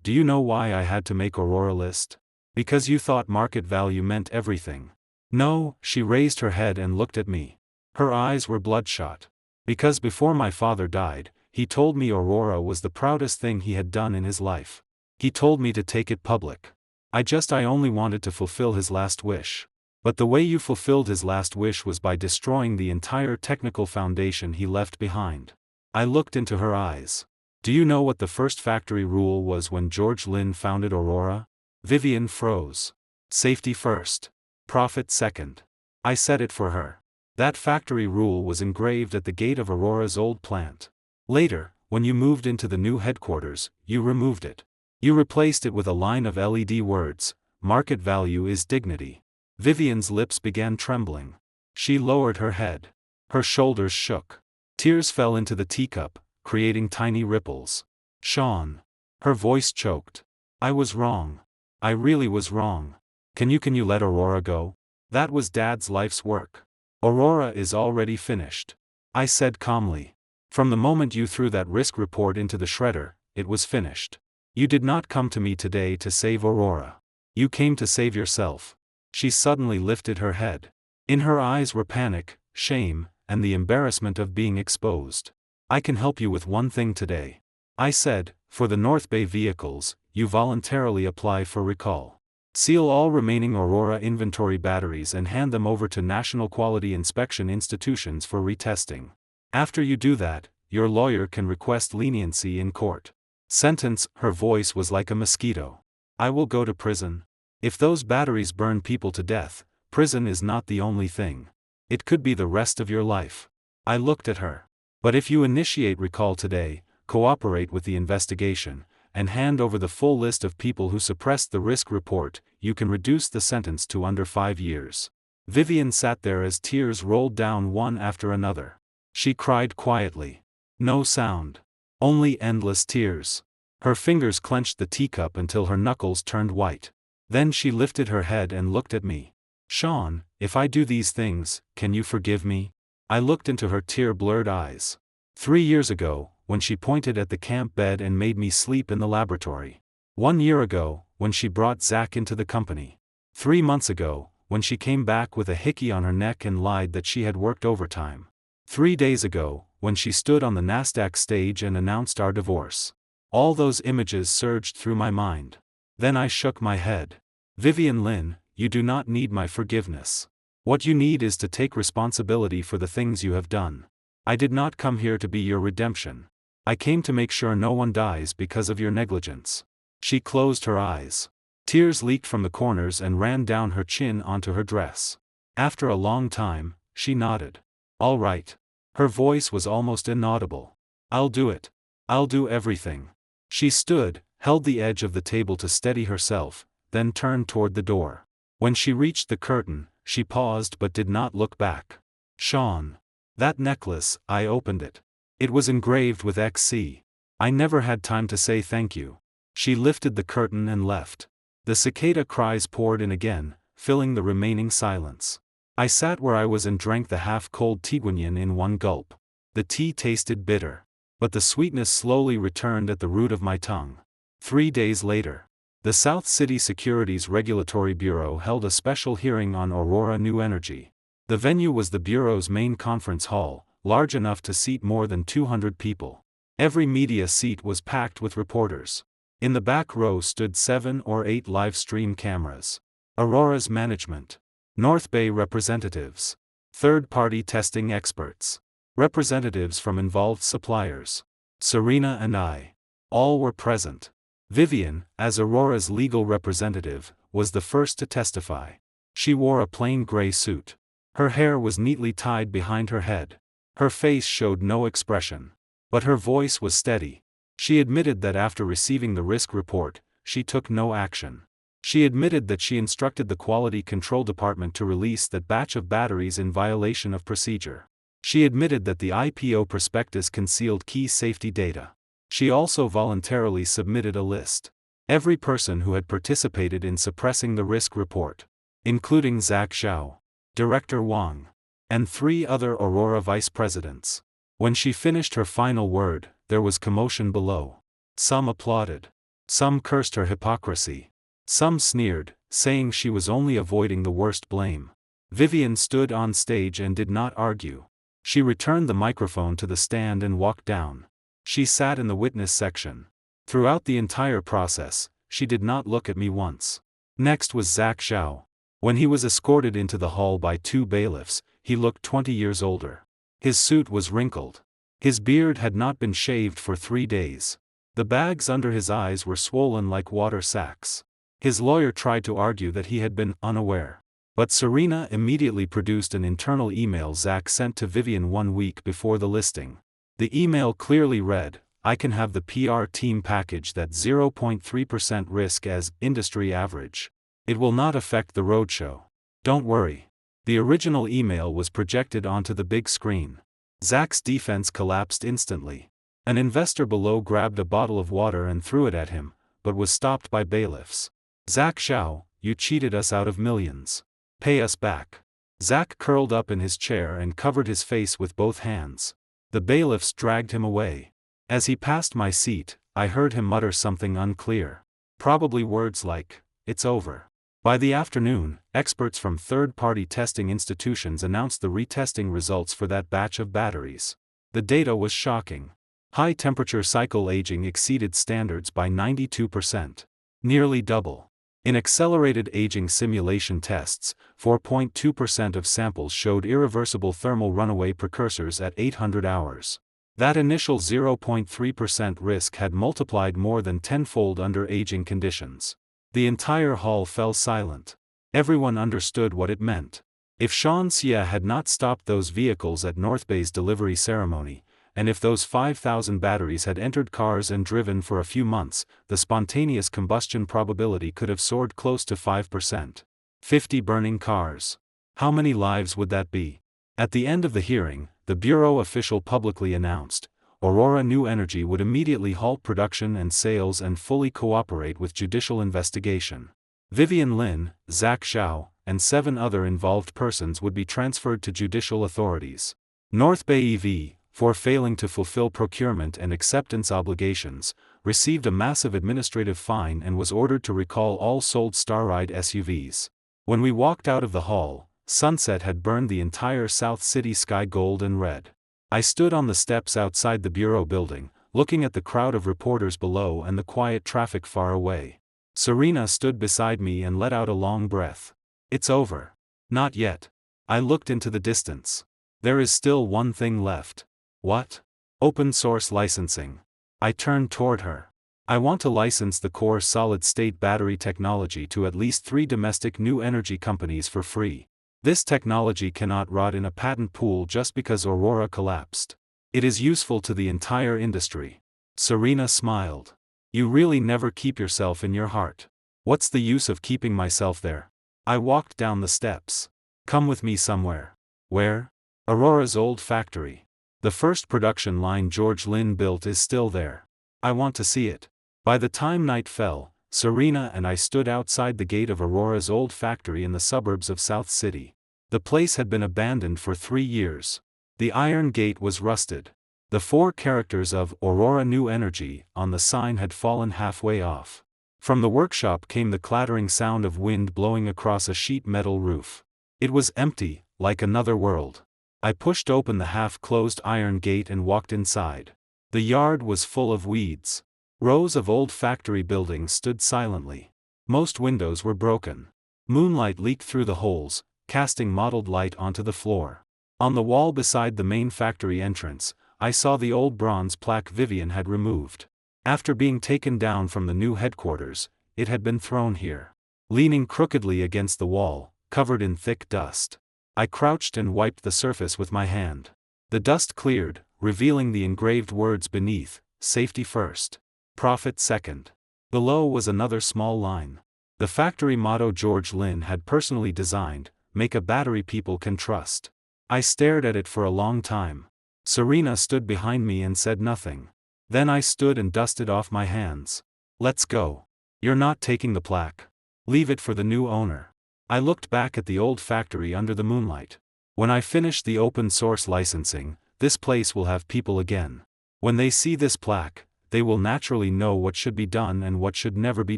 Speaker 1: do you know why I had to make Aurora list? Because you thought market value meant everything." "No," she raised her head and looked at me. Her eyes were bloodshot. "Because before my father died, he told me Aurora was the proudest thing he had done in his life. He told me to take it public. I only wanted to fulfill his last wish. But the way you fulfilled his last wish was by destroying the entire technical foundation he left behind." I looked into her eyes. "Do you know what the first factory rule was when George Lynn founded Aurora?" Vivian froze. "Safety first. Profit second." I said it for her. That factory rule was engraved at the gate of Aurora's old plant. Later, when you moved into the new headquarters, you removed it. You replaced it with a line of LED words, "Market value is dignity." Vivian's lips began trembling. She lowered her head. Her shoulders shook. Tears fell into the teacup, creating tiny ripples. "Sean." Her voice choked. "I was wrong. I really was wrong. Can you let Aurora go? That was Dad's life's work. Aurora is already finished." I said calmly. "From the moment you threw that risk report into the shredder, it was finished. You did not come to me today to save Aurora. You came to save yourself." She suddenly lifted her head. In her eyes were panic, shame, and the embarrassment of being exposed. "I can help you with one thing today." I said, "For the North Bay vehicles, you voluntarily apply for recall. Seal all remaining Aurora inventory batteries and hand them over to National Quality Inspection institutions for retesting. After you do that, your lawyer can request leniency in court." Sentence. Her voice was like a mosquito. "I will go to prison. If those batteries burn people to death, prison is not the only thing. It could be the rest of your life." I looked at her. "But if you initiate recall today, cooperate with the investigation, and hand over the full list of people who suppressed the risk report, you can reduce the sentence to under 5 years. Vivian sat there as tears rolled down one after another. She cried quietly. No sound. Only endless tears. Her fingers clenched the teacup until her knuckles turned white. Then she lifted her head and looked at me. "Sean, if I do these things, can you forgive me?" I looked into her tear-blurred eyes. 3 years ago, when she pointed at the camp bed and made me sleep in the laboratory. 1 year ago, when she brought Zach into the company. 3 months ago, when she came back with a hickey on her neck and lied that she had worked overtime. 3 days ago, when she stood on the NASDAQ stage and announced our divorce. All those images surged through my mind. Then I shook my head. "Vivian Lynn, you do not need my forgiveness. What you need is to take responsibility for the things you have done. I did not come here to be your redemption. I came to make sure no one dies because of your negligence." She closed her eyes. Tears leaked from the corners and ran down her chin onto her dress. After a long time, she nodded. "All right." Her voice was almost inaudible. "I'll do it. I'll do everything." She stood, held the edge of the table to steady herself, then turned toward the door. When she reached the curtain, she paused but did not look back. "Sean. That necklace," I opened it. "It was engraved with XC. I never had time to say thank you." She lifted the curtain and left. The cicada cries poured in again, filling the remaining silence. I sat where I was and drank the half-cold tiguanyin in one gulp. The tea tasted bitter. But the sweetness slowly returned at the root of my tongue. 3 days later, the South City Securities Regulatory Bureau held a special hearing on Aurora New Energy. The venue was the Bureau's main conference hall, large enough to seat more than 200 people. Every media seat was packed with reporters. In the back row stood 7 or 8 live stream cameras. Aurora's management. North Bay representatives. Third-party testing experts. Representatives from involved suppliers. Serena and I. All were present. Vivian, as Aurora's legal representative, was the first to testify. She wore a plain gray suit. Her hair was neatly tied behind her head. Her face showed no expression. But her voice was steady. She admitted that after receiving the risk report, she took no action. She admitted that she instructed the quality control department to release that batch of batteries in violation of procedure. She admitted that the IPO prospectus concealed key safety data. She also voluntarily submitted a list. Every person who had participated in suppressing the risk report, including Zach Zhao, Director Wang, and 3 other Aurora vice presidents. When she finished her final word, there was commotion below. Some applauded. Some cursed her hypocrisy. Some sneered, saying she was only avoiding the worst blame. Vivian stood on stage and did not argue. She returned the microphone to the stand and walked down. She sat in the witness section. Throughout the entire process, she did not look at me once. Next was Zach Zhao. When he was escorted into the hall by 2 bailiffs, he looked 20 years older. His suit was wrinkled. His beard had not been shaved for 3 days. The bags under his eyes were swollen like water sacks. His lawyer tried to argue that he had been unaware. But Serena immediately produced an internal email Zach sent to Vivian 1 week before the listing. The email clearly read, "I can have the PR team package that 0.3% risk as industry average. It will not affect the roadshow. Don't worry." The original email was projected onto the big screen. Zach's defense collapsed instantly. An investor below grabbed a bottle of water and threw it at him, but was stopped by bailiffs. "Zach Zhao, you cheated us out of millions. Pay us back." Zach curled up in his chair and covered his face with both hands. The bailiffs dragged him away. As he passed my seat, I heard him mutter something unclear. Probably words like, "It's over." By the afternoon, experts from third-party testing institutions announced the retesting results for that batch of batteries. The data was shocking. High-temperature cycle aging exceeded standards by 92%. Nearly double. In accelerated aging simulation tests, 4.2% of samples showed irreversible thermal runaway precursors at 800 hours. That initial 0.3% risk had multiplied more than tenfold under aging conditions. The entire hall fell silent. Everyone understood what it meant. If Sean Xia had not stopped those vehicles at North Bay's delivery ceremony, and if those 5,000 batteries had entered cars and driven for a few months, the spontaneous combustion probability could have soared close to 5%. 50 burning cars. How many lives would that be? At the end of the hearing, the Bureau official publicly announced, Aurora New Energy would immediately halt production and sales and fully cooperate with judicial investigation. Vivian Lin, Zach Zhao, and 7 other involved persons would be transferred to judicial authorities. North Bay EV, for failing to fulfill procurement and acceptance obligations, received a massive administrative fine and was ordered to recall all sold Starride SUVs. When we walked out of the hall, sunset had burned the entire South City sky gold and red. I stood on the steps outside the Bureau building, looking at the crowd of reporters below and the quiet traffic far away. Serena stood beside me and let out a long breath. "It's over." "Not yet." I looked into the distance. "There is still one thing left." "What?" "Open source licensing." I turned toward her. "I want to license the core solid-state battery technology to at least 3 domestic new energy companies for free. This technology cannot rot in a patent pool just because Aurora collapsed. It is useful to the entire industry." Serena smiled. "You really never keep yourself in your heart." "What's the use of keeping myself there?" I walked down the steps. "Come with me somewhere." "Where?" "Aurora's old factory. The first production line George Lin built is still there. I want to see it." By the time night fell, Serena and I stood outside the gate of Aurora's old factory in the suburbs of South City. The place had been abandoned for 3 years. The iron gate was rusted. The 4 characters of Aurora New Energy on the sign had fallen halfway off. From the workshop came the clattering sound of wind blowing across a sheet metal roof. It was empty, like another world. I pushed open the half-closed iron gate and walked inside. The yard was full of weeds. Rows of old factory buildings stood silently. Most windows were broken. Moonlight leaked through the holes, casting mottled light onto the floor. On the wall beside the main factory entrance, I saw the old bronze plaque Vivian had removed. After being taken down from the new headquarters, it had been thrown here. Leaning crookedly against the wall, covered in thick dust. I crouched and wiped the surface with my hand. The dust cleared, revealing the engraved words beneath: safety first, profit second. Below was another small line. The factory motto George Lin had personally designed: make a battery people can trust. I stared at it for a long time. Serena stood behind me and said nothing. Then I stood and dusted off my hands. Let's go. You're not taking the plaque. Leave it for the new owner. I looked back at the old factory under the moonlight. When I finish the open source licensing, this place will have people again. When they see this plaque, they will naturally know what should be done and what should never be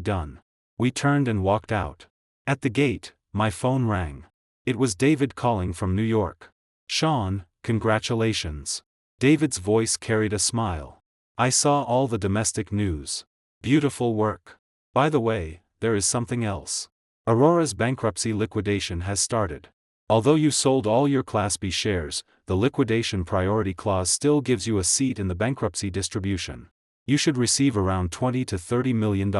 Speaker 1: done. We turned and walked out. At the gate, my phone rang. It was David calling from New York. "Sean, congratulations." David's voice carried a smile. "I saw all the domestic news. Beautiful work. By the way, there is something else. Aurora's bankruptcy liquidation has started. Although you sold all your Class B shares, the liquidation priority clause still gives you a seat in the bankruptcy distribution. You should receive around $20 to $30 million.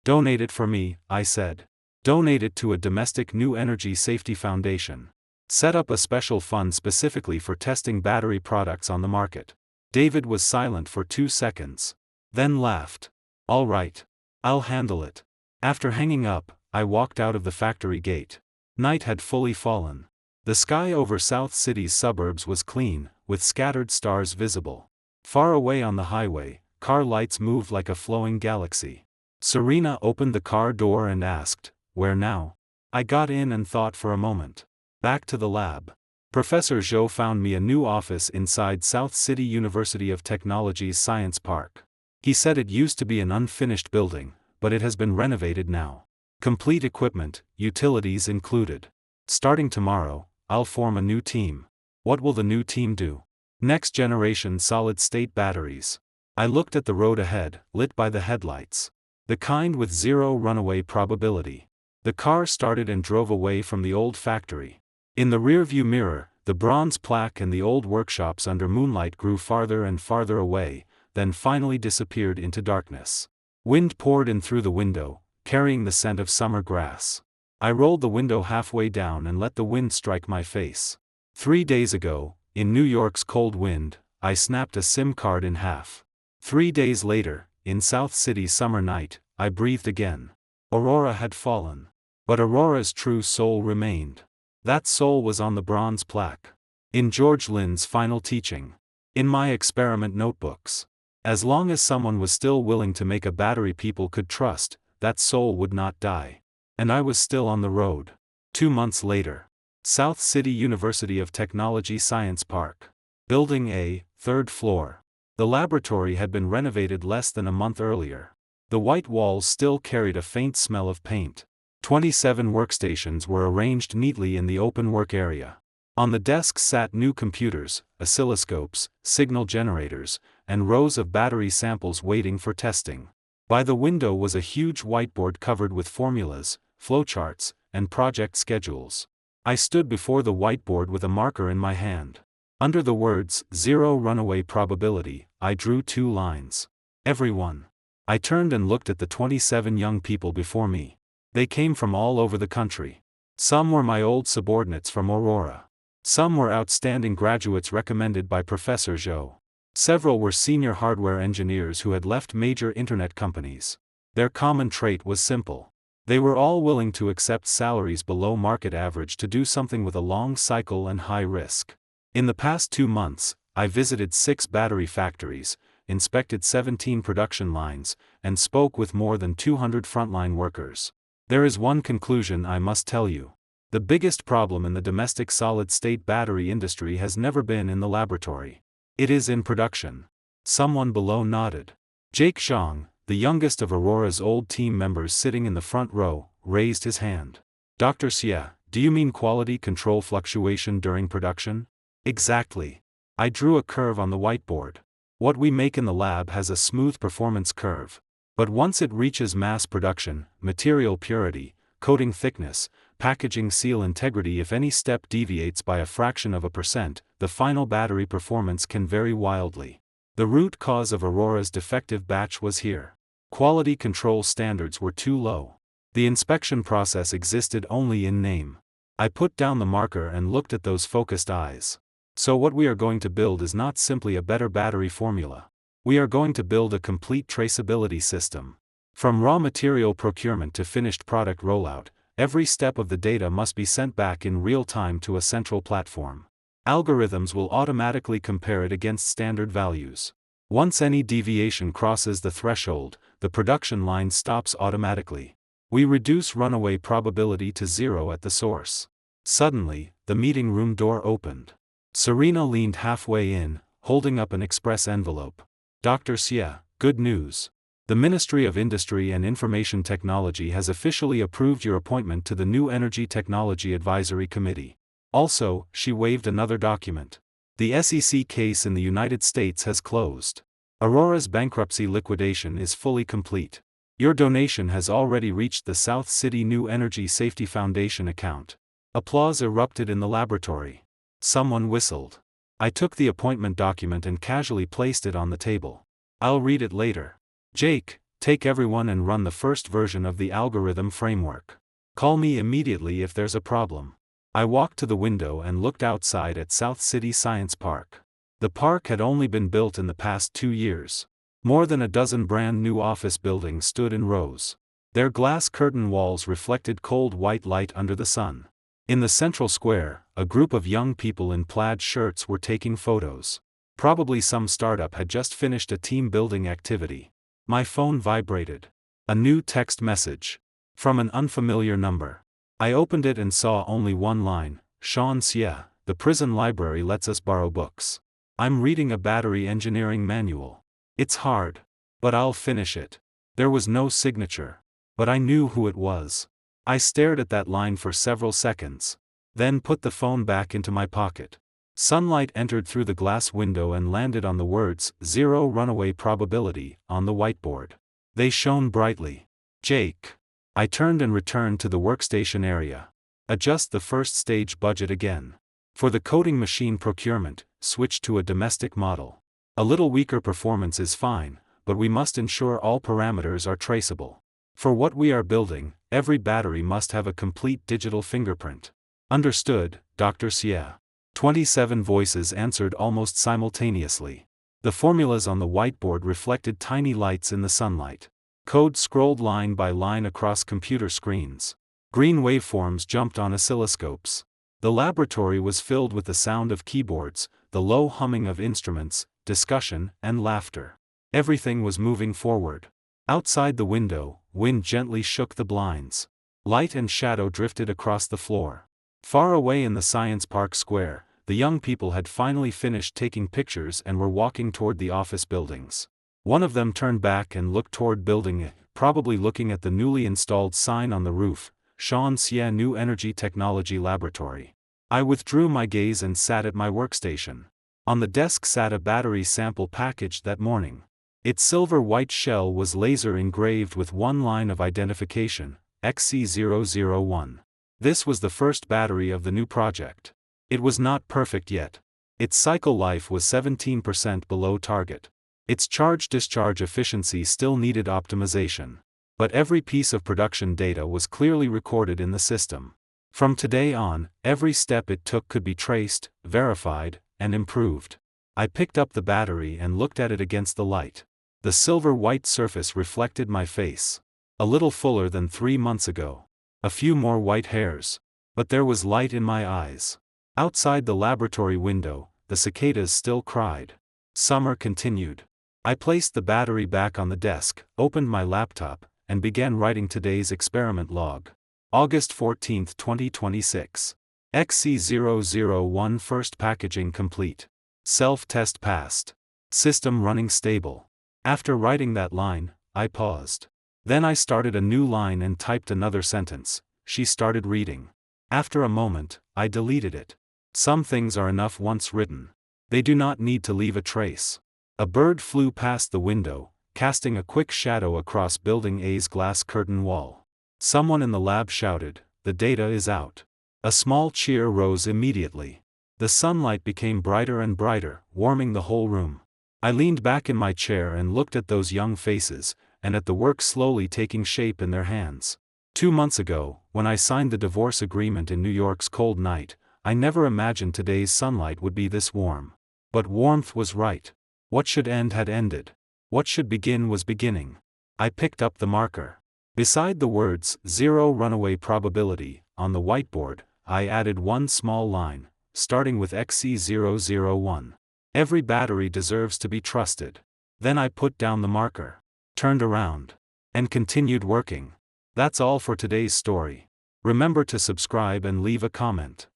Speaker 1: Donate it for me," I said. "Donate it to a domestic new energy safety foundation. Set up a special fund specifically for testing battery products on the market." David was silent for 2 seconds. Then laughed. "All right. I'll handle it." After hanging up, I walked out of the factory gate. Night had fully fallen. The sky over South City's suburbs was clean, with scattered stars visible. Far away on the highway, car lights moved like a flowing galaxy. Serena opened the car door and asked, "Where now?" I got in and thought for a moment. Back to the lab. Professor Zhou found me a new office inside South City University of Technology's Science Park. He said it used to be an unfinished building, but it has been renovated now. Complete equipment, utilities included. Starting tomorrow, I'll form a new team. What will the new team do? Next generation solid-state batteries. I looked at the road ahead, lit by the headlights. The kind with zero runaway probability. The car started and drove away from the old factory. In the rearview mirror, the bronze plaque and the old workshops under moonlight grew farther and farther away, then finally disappeared into darkness. Wind poured in through the window, carrying the scent of summer grass. I rolled the window halfway down and let the wind strike my face. 3 days ago, in New York's cold wind, I snapped a SIM card in half. 3 days later, in South City's summer night, I breathed again. Aurora had fallen. But Aurora's true soul remained. That soul was on the bronze plaque. In George Lin's final teaching. In my experiment notebooks. As long as someone was still willing to make a battery people could trust, that soul would not die. And I was still on the road. 2 months later. South City University of Technology Science Park. Building A, 3rd floor. The laboratory had been renovated less than a month earlier. The white walls still carried a faint smell of paint. 27 workstations were arranged neatly in the open work area. On the desks sat new computers, oscilloscopes, signal generators, and rows of battery samples waiting for testing. By the window was a huge whiteboard covered with formulas, flowcharts, and project schedules. I stood before the whiteboard with a marker in my hand. Under the words, "zero runaway probability," I drew 2 lines. Everyone. I turned and looked at the 27 young people before me. They came from all over the country. Some were my old subordinates from Aurora. Some were outstanding graduates recommended by Professor Zhou. Several were senior hardware engineers who had left major internet companies. Their common trait was simple. They were all willing to accept salaries below market average to do something with a long cycle and high risk. In the past 2 months, I visited 6 battery factories, inspected 17 production lines, and spoke with more than 200 frontline workers. There is one conclusion I must tell you. The biggest problem in the domestic solid-state battery industry has never been in the laboratory. It is in production. Someone below nodded. Jake Zhang, the youngest of Aurora's old team members sitting in the front row, raised his hand. "Dr. Xie, do you mean quality control fluctuation during production?" "Exactly." I drew a curve on the whiteboard. What we make in the lab has a smooth performance curve. But once it reaches mass production, material purity, coating thickness, packaging seal integrity, if any step deviates by a fraction of a percent, the final battery performance can vary wildly. The root cause of Aurora's defective batch was here. Quality control standards were too low. The inspection process existed only in name. I put down the marker and looked at those focused eyes. So what we are going to build is not simply a better battery formula. We are going to build a complete traceability system. From raw material procurement to finished product rollout, every step of the data must be sent back in real time to a central platform. Algorithms will automatically compare it against standard values. Once any deviation crosses the threshold, the production line stops automatically. We reduce runaway probability to zero at the source. Suddenly, the meeting room door opened. Serena leaned halfway in, holding up an express envelope. Dr. Xie, good news. The Ministry of Industry and Information Technology has officially approved your appointment to the new Energy Technology Advisory Committee. Also, she waved another document. The SEC case in the United States has closed. Aurora's bankruptcy liquidation is fully complete. Your donation has already reached the South City New Energy Safety Foundation account. Applause erupted in the laboratory. Someone whistled. I took the appointment document and casually placed it on the table. I'll read it later. Jake, take everyone and run the first version of the algorithm framework. Call me immediately if there's a problem. I walked to the window and looked outside at South City Science Park. The park had only been built in the past 2 years. More than a dozen brand new office buildings stood in rows. Their glass curtain walls reflected cold white light under the sun. In the central square, a group of young people in plaid shirts were taking photos. Probably some startup had just finished a team building activity. My phone vibrated. A new text message. From an unfamiliar number. I opened it and saw only one line. Sean Xie, the prison library lets us borrow books. I'm reading a battery engineering manual. It's hard. But I'll finish it. There was no signature. But I knew who it was. I stared at that line for several seconds. Then put the phone back into my pocket. Sunlight entered through the glass window and landed on the words, "Zero runaway probability," on the whiteboard. They shone brightly. Jake. I turned and returned to the workstation area. Adjust the first stage budget again. For the coding machine procurement, switch to a domestic model. A little weaker performance is fine, but we must ensure all parameters are traceable. For what we are building, every battery must have a complete digital fingerprint. Understood, Dr. Xie. 27 voices answered almost simultaneously. The formulas on the whiteboard reflected tiny lights in the sunlight. Code scrolled line by line across computer screens. Green waveforms jumped on oscilloscopes. The laboratory was filled with the sound of keyboards, the low humming of instruments, discussion, and laughter. Everything was moving forward. Outside the window, wind gently shook the blinds. Light and shadow drifted across the floor. Far away in the Science Park Square, the young people had finally finished taking pictures and were walking toward the office buildings. One of them turned back and looked toward building A, probably looking at the newly installed sign on the roof, Sean Xie New Energy Technology Laboratory. I withdrew my gaze and sat at my workstation. On the desk sat a battery sample packaged that morning. Its silver-white shell was laser engraved with one line of identification, XC001. This was the first battery of the new project. It was not perfect yet. Its cycle life was 17% below target. Its charge-discharge efficiency still needed optimization. But every piece of production data was clearly recorded in the system. From today on, every step it took could be traced, verified, and improved. I picked up the battery and looked at it against the light. The silver-white surface reflected my face. A little fuller than 3 months ago. A few more white hairs. But there was light in my eyes. Outside the laboratory window, the cicadas still cried. Summer continued. I placed the battery back on the desk, opened my laptop, and began writing today's experiment log. August 14, 2026. XC001 first packaging complete. Self-test passed. System running stable. After writing that line, I paused. Then I started a new line and typed another sentence. She started reading. After a moment, I deleted it. Some things are enough once written. They do not need to leave a trace. A bird flew past the window, casting a quick shadow across Building A's glass curtain wall. Someone in the lab shouted, "The data is out." A small cheer rose immediately. The sunlight became brighter and brighter, warming the whole room. I leaned back in my chair and looked at those young faces, and at the work slowly taking shape in their hands. 2 months ago, when I signed the divorce agreement in New York's cold night, I never imagined today's sunlight would be this warm. But warmth was right. What should end had ended. What should begin was beginning. I picked up the marker. Beside the words, 0 runaway probability, on the whiteboard, I added one small line, starting with XC001. Every battery deserves to be trusted. Then I put down the marker, turned around, and continued working. That's all for today's story. Remember to subscribe and leave a comment.